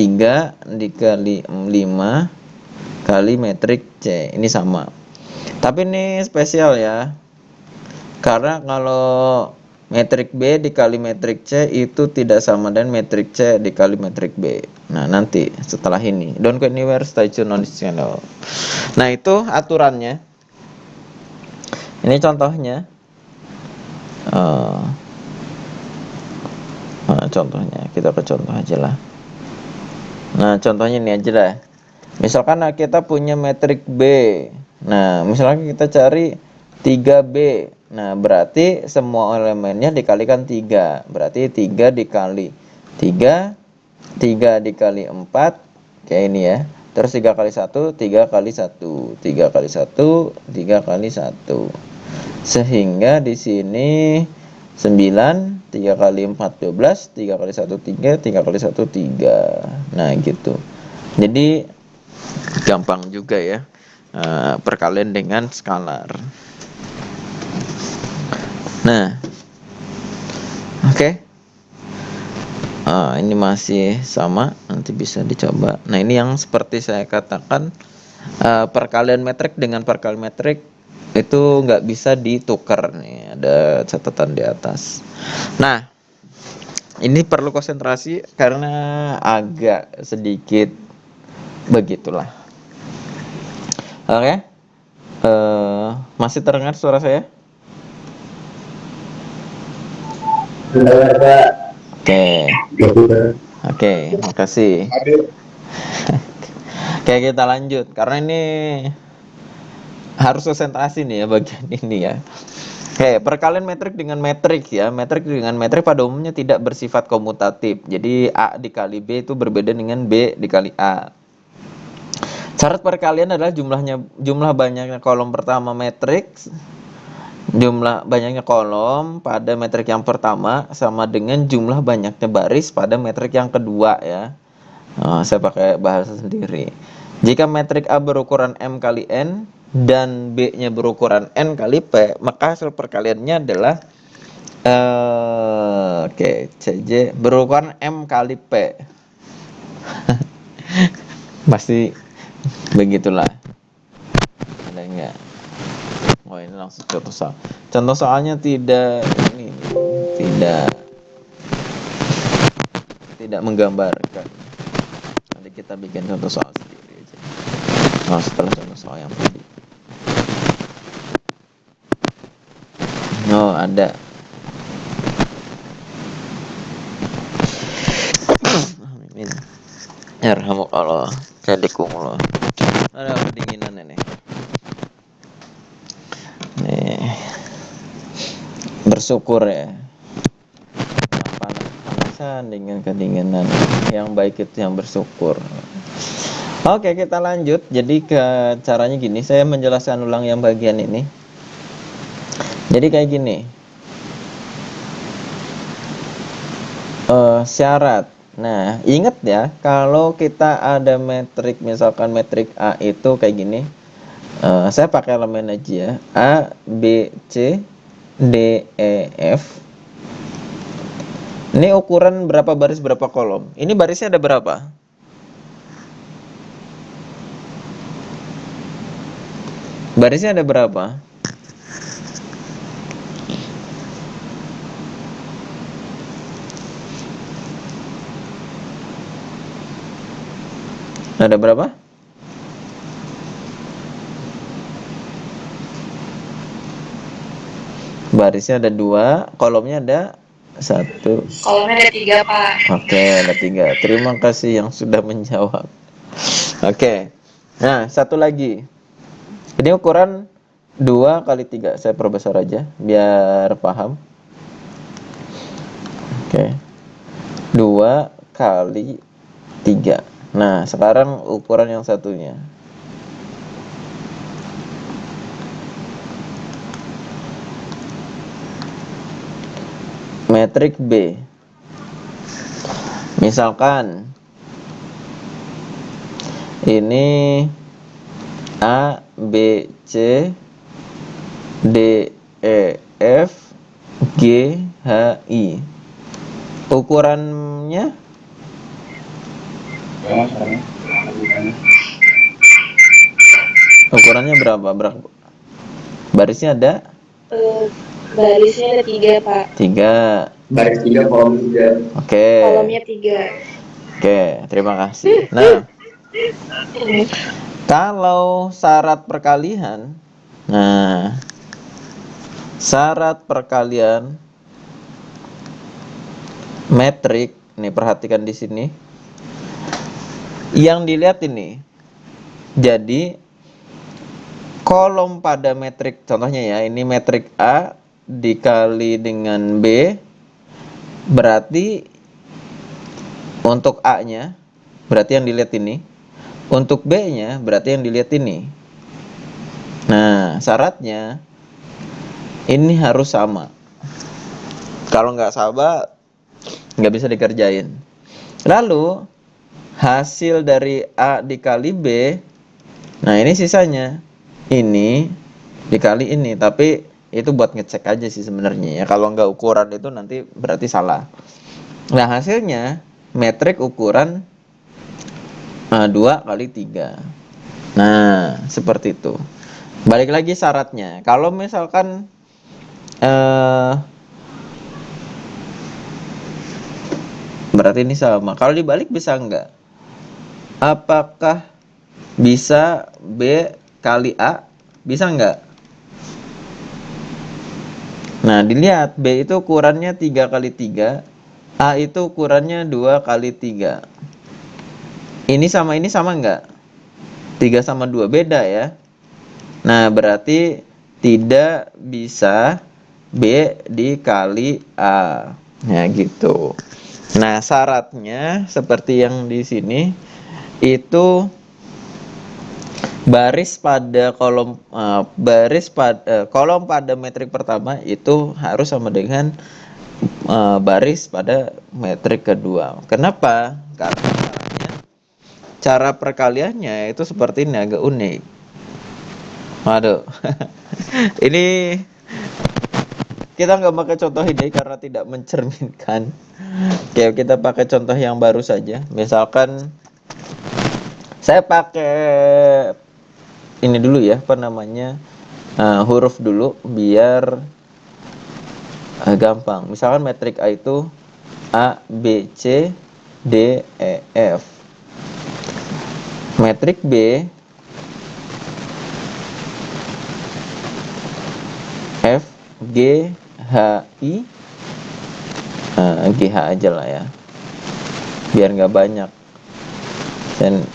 dikali 5 kali metrik C, ini sama. Tapi ini spesial ya, karena kalau metrik B dikali metrik C itu tidak sama dengan metrik C dikali metrik B. Nah, nanti setelah ini, don't go anywhere, stay tune on this channel. Nah, itu aturannya. Ini contohnya. Contohnya kita ke contoh aja lah. Nah, contohnya ini aja lah. Misalkan kita punya metrik B. Nah, misalkan kita cari 3B. Nah, berarti semua elemennya dikalikan 3. Berarti 3 dikali 3, 3 dikali 4, kayak ini ya. Terus 3 kali 1, 3 kali 1, 3 kali 1, 3 kali 1. Sehingga di sini 9, 3 kali 4, 12, 3 kali 1, 3, 3 kali 1, 3. Nah, gitu. Jadi gampang juga ya, perkalian dengan skalar. Nah, oke. Ini masih sama, nanti bisa dicoba. Nah, ini yang seperti saya katakan, perkalian metrik dengan perkalian metrik itu nggak bisa ditukar nih, ada catatan di atas. Nah, ini perlu konsentrasi karena agak sedikit begitulah. Oke. Masih terdengar suara saya? Oke, makasih. Oke, kita lanjut karena ini harus konsentrasi nih ya bagian ini ya. Oke, perkalian metrik dengan metrik ya. Metrik dengan metrik pada umumnya tidak bersifat komutatif. Jadi A dikali B itu berbeda dengan B dikali A. Syarat perkalian adalah jumlah banyaknya kolom pertama metrik, jumlah banyaknya kolom pada metrik yang pertama sama dengan jumlah banyaknya baris pada metrik yang kedua ya. Saya pakai bahasa sendiri. Jika metrik A berukuran M kali N dan B-nya berukuran N kali P, maka hasil perkaliannya adalah CJ berukuran M kali P. Pasti begitulah. Ada enggak? Oh, ini langsung contoh soal. Contoh soalnya tidak menggambarkan. Nanti kita bikin contoh soal sendiri aja. Setelah contoh soal yang tadi. Ada. Amin. Yarhamukallah. Jadikumullah. Ada kedinginan ini. Nih. Bersyukur ya. Panasan dengan kedinginan. Yang baik itu yang bersyukur. Oke, kita lanjut. Jadi ke caranya gini, saya menjelaskan ulang yang bagian ini. Jadi kayak gini. Syarat. Nah, ingat ya, kalau kita ada metrik, misalkan metrik A itu kayak gini. Saya pakai elemen aja ya. A, B, C, D, E, F. Ini ukuran berapa baris berapa kolom? Ini barisnya ada berapa? Barisnya ada berapa? Ada berapa? Barisnya ada 2, kolomnya ada 1. Kolomnya ada 3, Pak. Oke, ada 3. Terima kasih yang sudah menjawab. Oke. Nah, satu lagi. Ini ukuran 2 kali 3. Saya perbesar aja biar paham. Oke. 2 kali 3. Nah, sekarang ukuran yang satunya. Metrik B. Misalkan ini A, B, C, D, E, F, G, H, I. Ukurannya berapa? Barisnya ada Barisnya ada 3, Pak. 3. Baris 3, kolom 3. Oke. Kolomnya 3. Oke, terima kasih. Nah, kalau syarat perkalian, syarat perkalian metrik, nih perhatikan di sini. Yang dilihat ini. Jadi kolom pada metrik, contohnya ya, ini metrik A dikali dengan B, berarti untuk A-nya berarti yang dilihat ini, untuk B-nya berarti yang dilihat ini. Nah, syaratnya ini harus sama. Kalau nggak sama, nggak bisa dikerjain. Lalu hasil dari A dikali B, nah ini sisanya, ini dikali ini. Tapi itu buat ngecek aja sih sebenarnya ya. Kalau nggak ukuran itu nanti berarti salah. Nah, hasilnya metrik ukuran 2 kali 3. Nah, seperti itu. Balik lagi syaratnya. Kalau misalkan berarti ini sama. Kalau dibalik bisa enggak? Apakah bisa B kali A? Bisa enggak? Nah, dilihat B itu ukurannya 3 kali 3, A itu ukurannya 2 kali 3. Ini sama enggak? 3 sama 2 beda ya. Nah, berarti tidak bisa B dikali A. Ya gitu. Nah, syaratnya seperti yang di sini itu baris pada kolom kolom pada metrik pertama itu harus sama dengan baris pada metrik kedua. Kenapa? Karena cara perkaliannya itu seperti ini, agak unik. Waduh. Ini kita nggak pakai contoh ini karena tidak mencerminkan. Oke, kita pakai contoh yang baru saja. Misalkan saya pakai ini dulu ya, apa namanya, huruf dulu biar gampang. Misalkan metrik A itu A, B, C, D, E, F. Metrik B F, G, H, I, GH aja lah ya, biar nggak banyak dan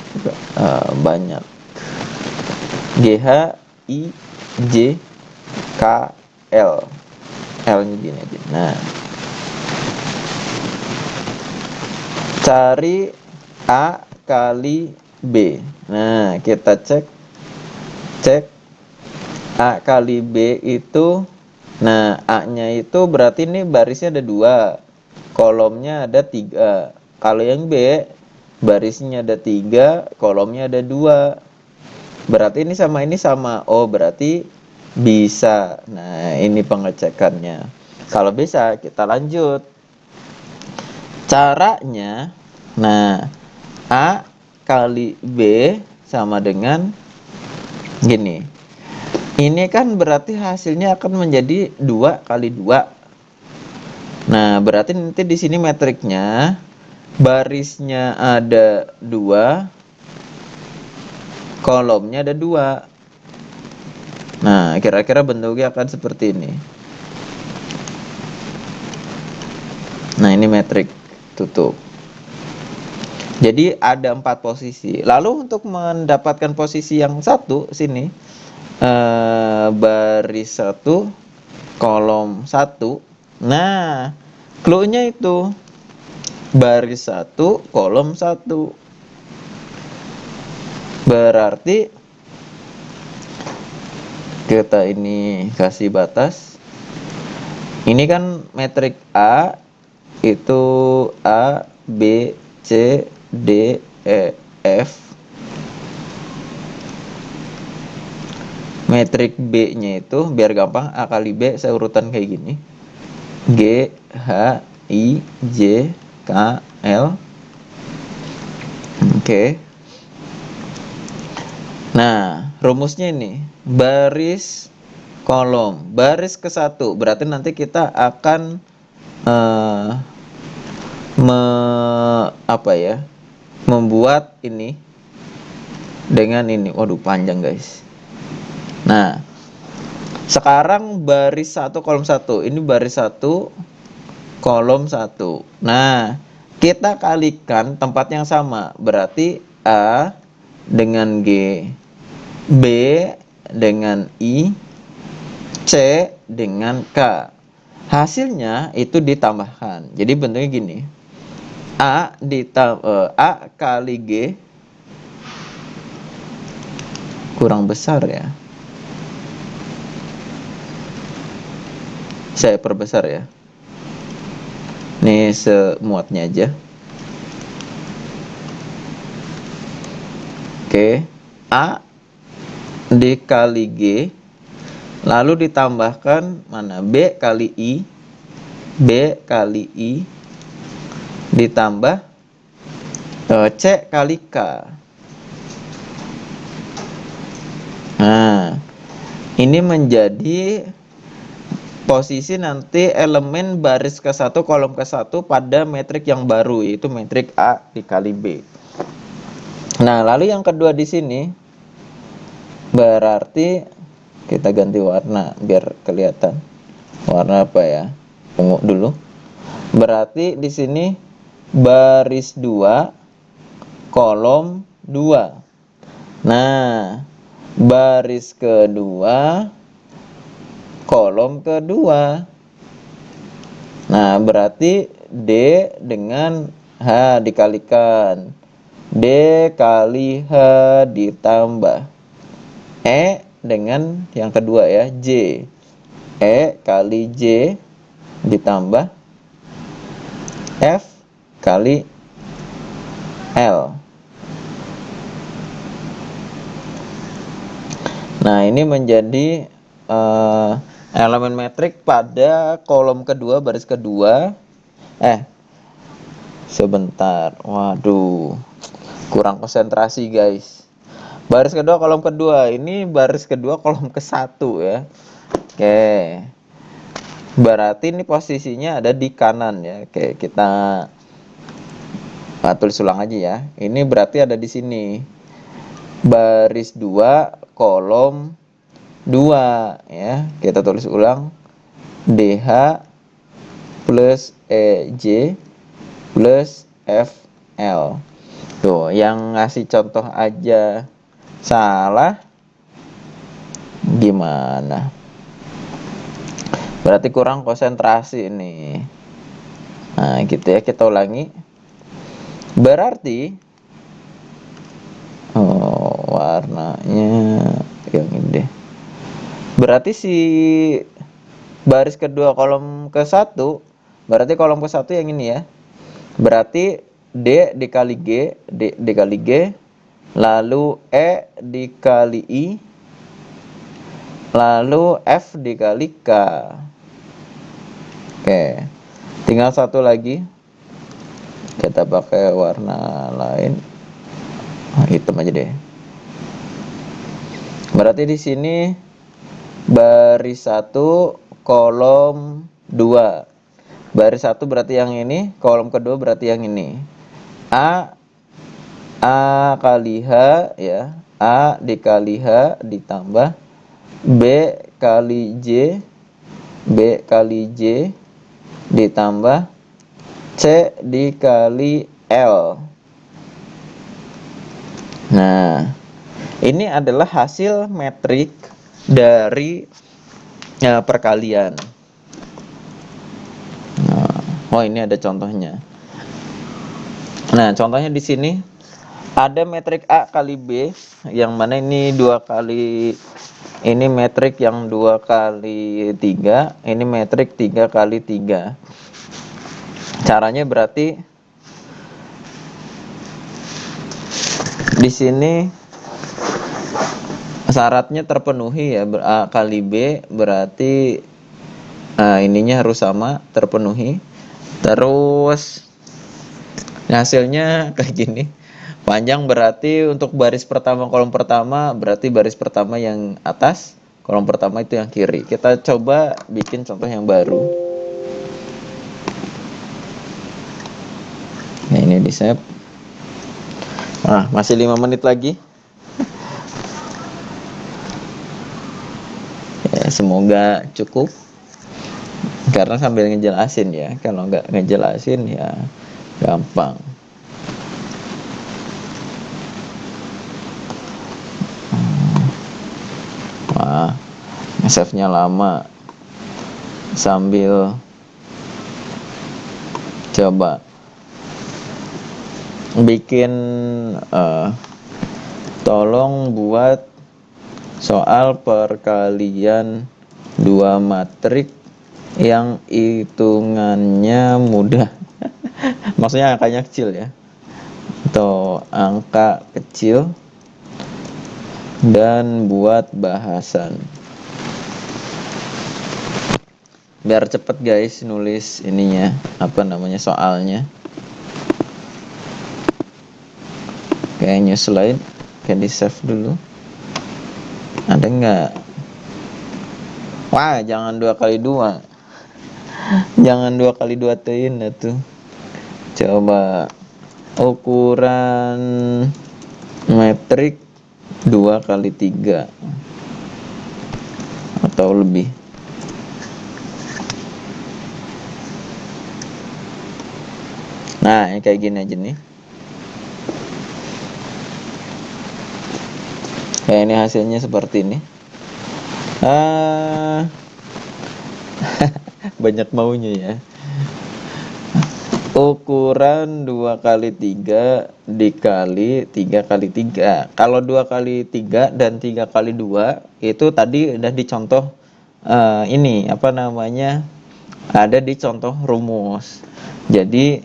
banyak. GH, I, J, K, L. L nya gini aja. Nah, cari A kali B. Nah, kita cek A kali B itu, nah A-nya itu berarti ini barisnya ada 2, kolomnya ada 3. Kalau yang B, barisnya ada 3, kolomnya ada 2. Berarti ini sama. Oh, berarti bisa. Nah, ini pengecekannya. Kalau bisa, kita lanjut. Caranya, nah, A kali B sama dengan gini. Ini kan berarti hasilnya akan menjadi 2 kali 2. Nah, berarti nanti di sini metriknya barisnya ada 2, kolomnya ada 2. Nah, kira-kira bentuknya akan seperti ini. Nah, ini metrik tutup. Jadi ada 4 posisi. Lalu untuk mendapatkan posisi yang satu sini, baris 1 kolom 1. Nah, clue-nya itu baris 1 kolom 1. Berarti kita ini kasih batas. Ini kan metrik A itu A, B, C, D, E, F. Metrik B-nya itu biar gampang, A kali B saya urutan kayak gini. G, H, I, J, K, L. Oke. Nah, rumusnya ini baris kolom, baris ke 1. Berarti nanti kita akan membuat ini dengan ini. Waduh, panjang guys. Nah, sekarang baris 1 kolom 1. Ini baris 1 kolom 1. Nah, kita kalikan tempat yang sama. Berarti A dengan G, B dengan I, C dengan K. Hasilnya itu ditambahkan. Jadi bentuknya gini. A kali G kurang besar ya. Saya perbesar ya. Ini semuatnya aja. Oke. A dikali G, lalu ditambahkan mana? B kali I, B kali I, ditambah C kali K. Nah, ini menjadi posisi nanti elemen baris ke 1 kolom ke 1 pada metrik yang baru, yaitu metrik A dikali B. Nah, lalu yang kedua di sini berarti kita ganti warna biar kelihatan. Warna apa ya? Ungu dulu. Berarti di sini baris 2 kolom 2. Nah, baris kedua kolom kedua. Nah, berarti D dengan H dikalikan. D kali H ditambah E dengan yang kedua ya, J. E kali J ditambah F kali L. Nah, ini menjadi elemen metrik pada kolom kedua, baris kedua. Sebentar. Waduh, kurang konsentrasi guys. Baris kedua kolom kedua. Ini baris kedua kolom ke 1 ya. Oke. Berarti ini posisinya ada di kanan ya. Oke, kita tulis ulang aja ya. Ini berarti ada di sini. Baris 2 kolom 2 ya. Kita tulis ulang. DH plus EJ plus FL. Tuh, yang ngasih contoh aja salah gimana? Berarti kurang konsentrasi ini. Nah, gitu ya, kita ulangi. Berarti warnanya yang ini deh. Berarti si baris kedua kolom ke 1, berarti kolom ke 1 yang ini ya. Berarti D dikali G, D dikali G, lalu E dikali I, lalu F dikali K. Oke, tinggal satu lagi. Kita pakai warna lain. Hitam aja deh. Berarti di sini baris 1 kolom 2. Baris 1 berarti yang ini, kolom kedua berarti yang ini. A kali H ya, A dikali H ditambah B kali J ditambah C dikali L. Nah, ini adalah hasil metrik dari perkalian. Oh, ini ada contohnya. Nah, contohnya di sini ada metrik A kali B, yang mana ini 2 kali, ini metrik yang 2 kali 3, ini metrik 3 kali 3. Caranya berarti di sini syaratnya terpenuhi ya, A kali B berarti ininya harus sama, terpenuhi. Terus hasilnya kayak gini. Panjang berarti untuk baris pertama, kolom pertama berarti baris pertama yang atas, kolom pertama itu yang kiri. Kita coba bikin contoh yang baru. Nah, ini di save. Nah, masih 5 menit lagi. Ya, semoga cukup. Karena sambil ngejelasin ya, kalau nggak ngejelasin ya gampang. Wah, save-nya lama. Sambil coba bikin tolong buat soal perkalian 2 matrik yang hitungannya mudah. Maksudnya angkanya kecil ya, atau angka kecil, dan buat bahasan. Biar cepet guys nulis ininya, apa namanya, soalnya. Kayak new slide, kayak di save dulu. Ada nggak? Wah, jangan 2 kali 2. Jangan 2 kali 2 tein tuh. Coba ukuran metrik 2 kali 3 atau lebih. Nah, ini kayak gini aja nih. Kayak ini hasilnya seperti ini. Banyak maunya ya. Ukuran 2 kali 3 dikali 3 kali 3. Kalau 2 kali 3 dan 3 kali 2 itu tadi udah dicontoh, ini apa namanya, ada di contoh rumus. Jadi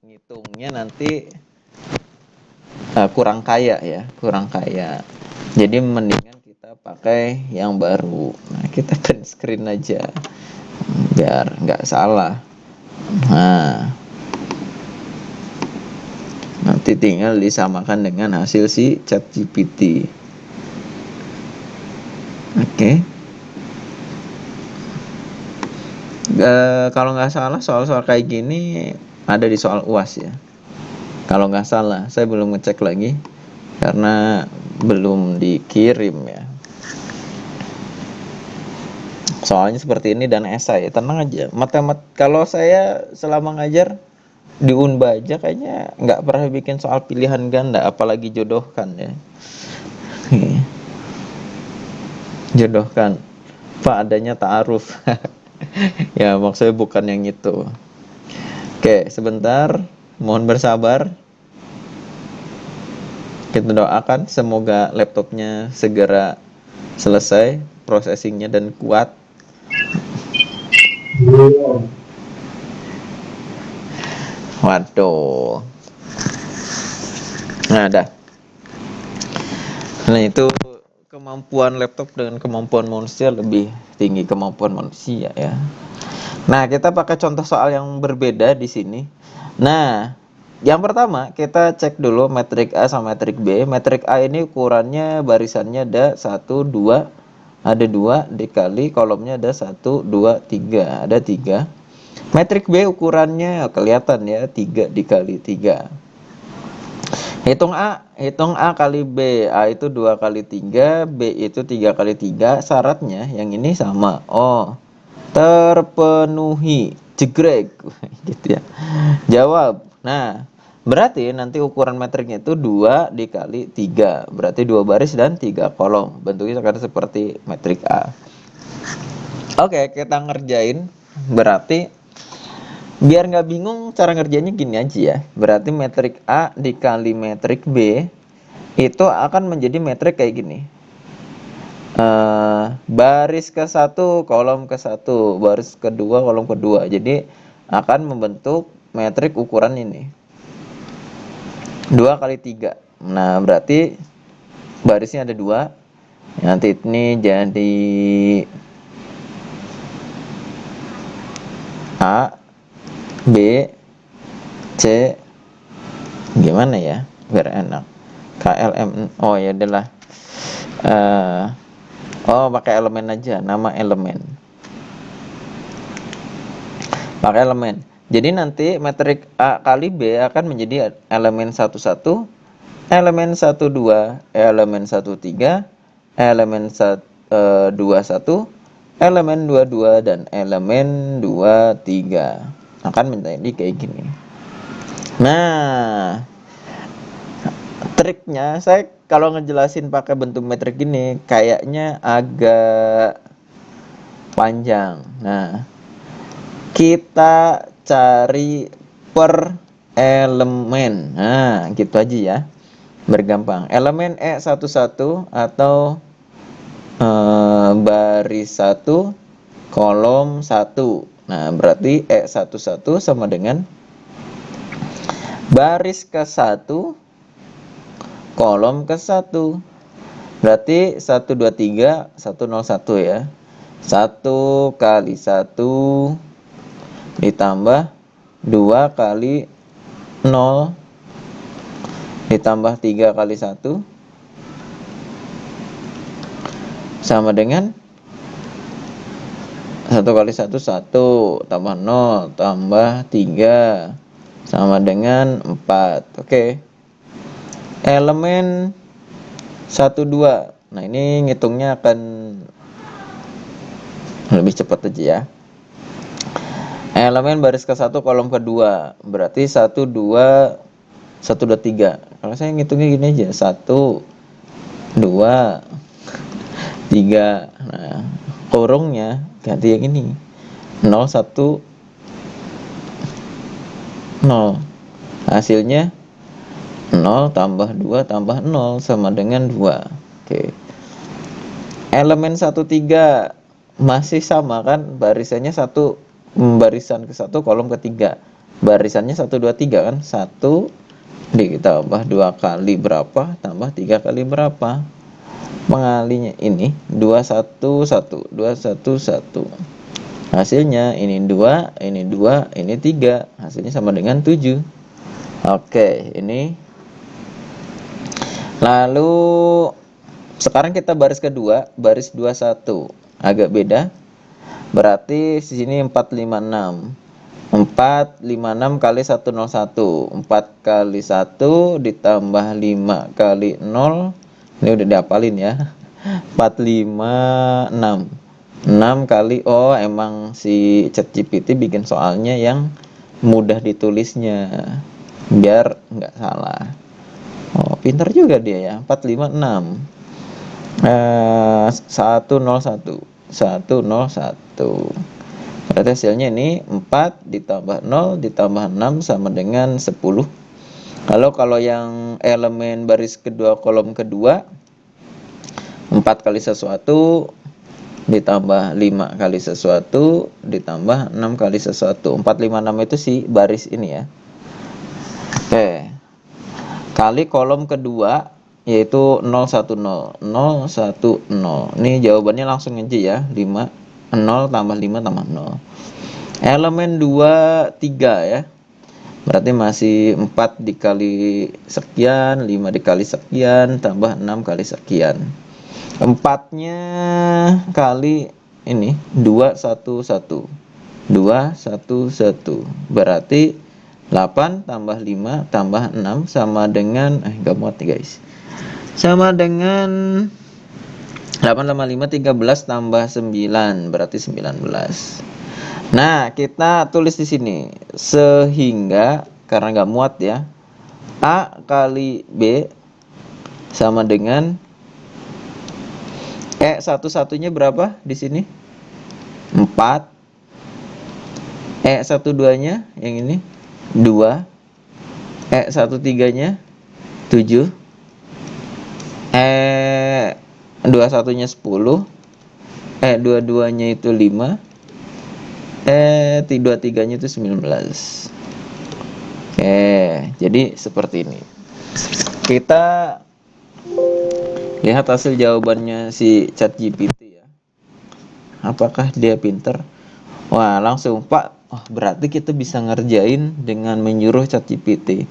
ngitungnya nanti kurang kaya ya, kurang kaya. Jadi mendingan kita pakai yang baru. Nah, kita print screen aja biar nggak salah. Nah, nanti tinggal disamakan dengan hasil si ChatGPT. Oke. Kalau nggak salah soal-soal kayak gini ada di soal UAS ya. Kalau nggak salah, saya belum ngecek lagi karena belum dikirim ya. Soalnya seperti ini dan esai, tenang aja. Kalau saya selama ngajar di Unba aja kayaknya nggak pernah bikin soal pilihan ganda, apalagi jodohkan ya. Jodohkan, Pak, adanya ta'aruf. Ya, maksudnya bukan yang itu. Oke, sebentar, mohon bersabar. Kita doakan semoga laptopnya segera selesai processingnya dan kuat. Waduh. Nah, dah. Nah, itu kemampuan laptop dengan kemampuan manusia, lebih tinggi kemampuan manusia ya. Nah, kita pakai contoh soal yang berbeda di sini. Nah, yang pertama kita cek dulu metrik A sama metrik B. Metrik A ini ukurannya barisannya ada 1, 2, ada 2 dikali kolomnya ada 1, 2, 3, ada 3. Metrik B ukurannya kelihatan ya, 3 dikali 3. Hitung A kali B. A itu 2 kali 3, B itu 3 kali 3. Syaratnya yang ini sama. Oh, terpenuhi. Jegrek. Gitu ya. Jawab. Nah, berarti nanti ukuran metriknya itu 2 dikali 3. Berarti 2 baris dan 3 kolom. Bentuknya akan seperti metrik A. Oke, kita ngerjain. Berarti biar nggak bingung, cara ngerjainnya gini aja ya. Berarti metrik A dikali metrik B itu akan menjadi metrik kayak gini. Baris ke satu, kolom ke satu, baris kedua, kolom kedua. Jadi akan membentuk metrik ukuran ini 2 kali 3. Nah, berarti barisnya ada 2. Nanti ini jadi A, B, C, gimana ya biar enak, KLM. Oh ya adalah pakai elemen aja, nama elemen, pakai elemen. Jadi nanti metrik A kali B akan menjadi elemen 11, elemen 12, elemen 13, elemen 21, elemen 22, dan elemen 23. Akan menjadi kayak gini. Nah, triknya saya kalau ngejelasin pakai bentuk metrik gini kayaknya agak panjang. Nah, kita cari per elemen. Nah, gitu aja ya. Bergampang. Elemen E11 atau baris 1, kolom 1. Nah, berarti E11 sama dengan baris ke 1, kolom ke 1. Berarti 1, 2, 3, 101 ya. 1 kali 1 ditambah 2 kali 0 ditambah 3 kali 1 sama dengan 1 kali 1, 1 tambah 0 tambah 3 sama dengan 4. Oke. Elemen 1, 2. Nah, ini ngitungnya akan lebih cepat aja ya. Elemen baris ke 1, kolom kedua. Berarti 1, 2, 1, 2, 3. Kalau saya ngitungnya gini aja. 1, 2, 3. Nah, kurungnya ganti yang ini. 0, 1, 0. Hasilnya 0 tambah 2 tambah 0 sama dengan 2. Oke. Elemen 1, 3 masih sama kan, barisannya 1, barisan ke 1, kolom ke 3. Barisannya 1, 2, 3 kan. 1 ditambah 2 kali berapa tambah 3 kali berapa. Pengalinya ini 2, 1, 1, 2, 1, 1. Hasilnya ini 2, ini 2, ini 3. Hasilnya sama dengan 7. Oke, ini. Lalu sekarang kita baris kedua, baris 21. Agak beda. Berarti di sini 456. 456 kali 101. 4 kali 1 ditambah 5 kali 0. Ini udah dihafalin ya. 456. 6 kali, emang si ChatGPT bikin soalnya yang mudah ditulisnya biar nggak salah. Pintar juga dia ya. 456 101 101. Berarti hasilnya ini 4 ditambah 0 ditambah 6 sama dengan 10. Lalu kalau yang elemen baris kedua, kolom kedua, 4 kali sesuatu ditambah 5 kali sesuatu ditambah 6 kali sesuatu. 456 itu si baris ini ya. Oke. Kali kolom kedua yaitu 010. 010. Ini jawabannya langsung aja ya. 5 0 tambah 5 tambah 0. Elemen 2, 3 ya. Berarti masih 4 dikali sekian, 5 dikali sekian, tambah 6 kali sekian. 4-nya kali ini 2, 1, 1. 2, 1, 1. Berarti 8 tambah 5 tambah 6 sama dengan nggak muat nih guys. Sama dengan 8 tambah 5 13 tambah 9 berarti 19. Nah, kita tulis di sini sehingga karena nggak muat ya. A kali B sama dengan satu-satunya berapa di sini? 4. 1/2-nya yang ini 2. 1/3-nya 7. 2/1-nya 10. 2/2-nya itu 5. 2/3-nya itu 19. Oke, jadi seperti ini. Kita lihat hasil jawabannya si ChatGPT ya. Apakah dia pinter? Wah, langsung Pak. Oh, berarti kita bisa ngerjain dengan menyuruh ChatGPT.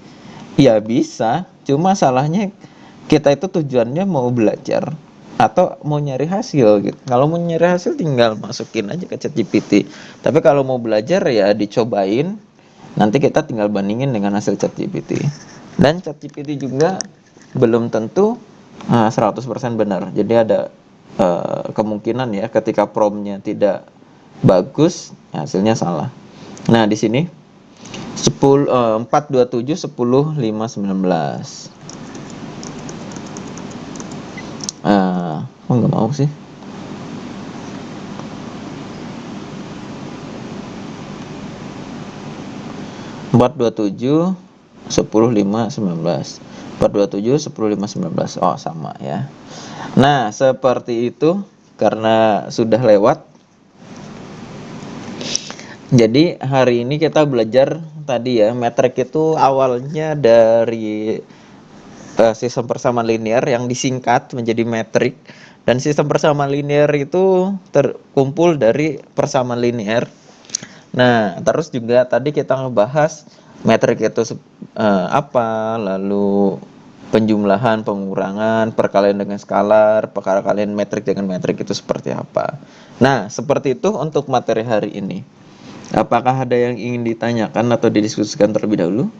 Ya bisa, cuma salahnya kita itu tujuannya mau belajar atau mau nyari hasil gitu. Kalau mau nyari hasil tinggal masukin aja ke ChatGPT. Tapi kalau mau belajar ya dicobain. Nanti kita tinggal bandingin dengan hasil ChatGPT. Dan ChatGPT juga belum tentu 100% benar. Jadi ada kemungkinan ya ketika promptnya tidak bagus, hasilnya salah. Nah, di sini 4 27 10 5 19. Nggak mau sih. 4 27 10 5 19. 4 27 10 5 19. Oh, sama ya. Nah, seperti itu karena sudah lewat. Jadi hari ini kita belajar tadi ya, metrik itu awalnya dari sistem persamaan linear yang disingkat menjadi metrik, dan sistem persamaan linear itu terkumpul dari persamaan linear. Nah, terus juga tadi kita ngebahas metrik itu apa, lalu penjumlahan, pengurangan, perkalian dengan skalar, perkalian metrik dengan metrik itu seperti apa. Nah, seperti itu untuk materi hari ini. Apakah ada yang ingin ditanyakan atau didiskusikan terlebih dahulu?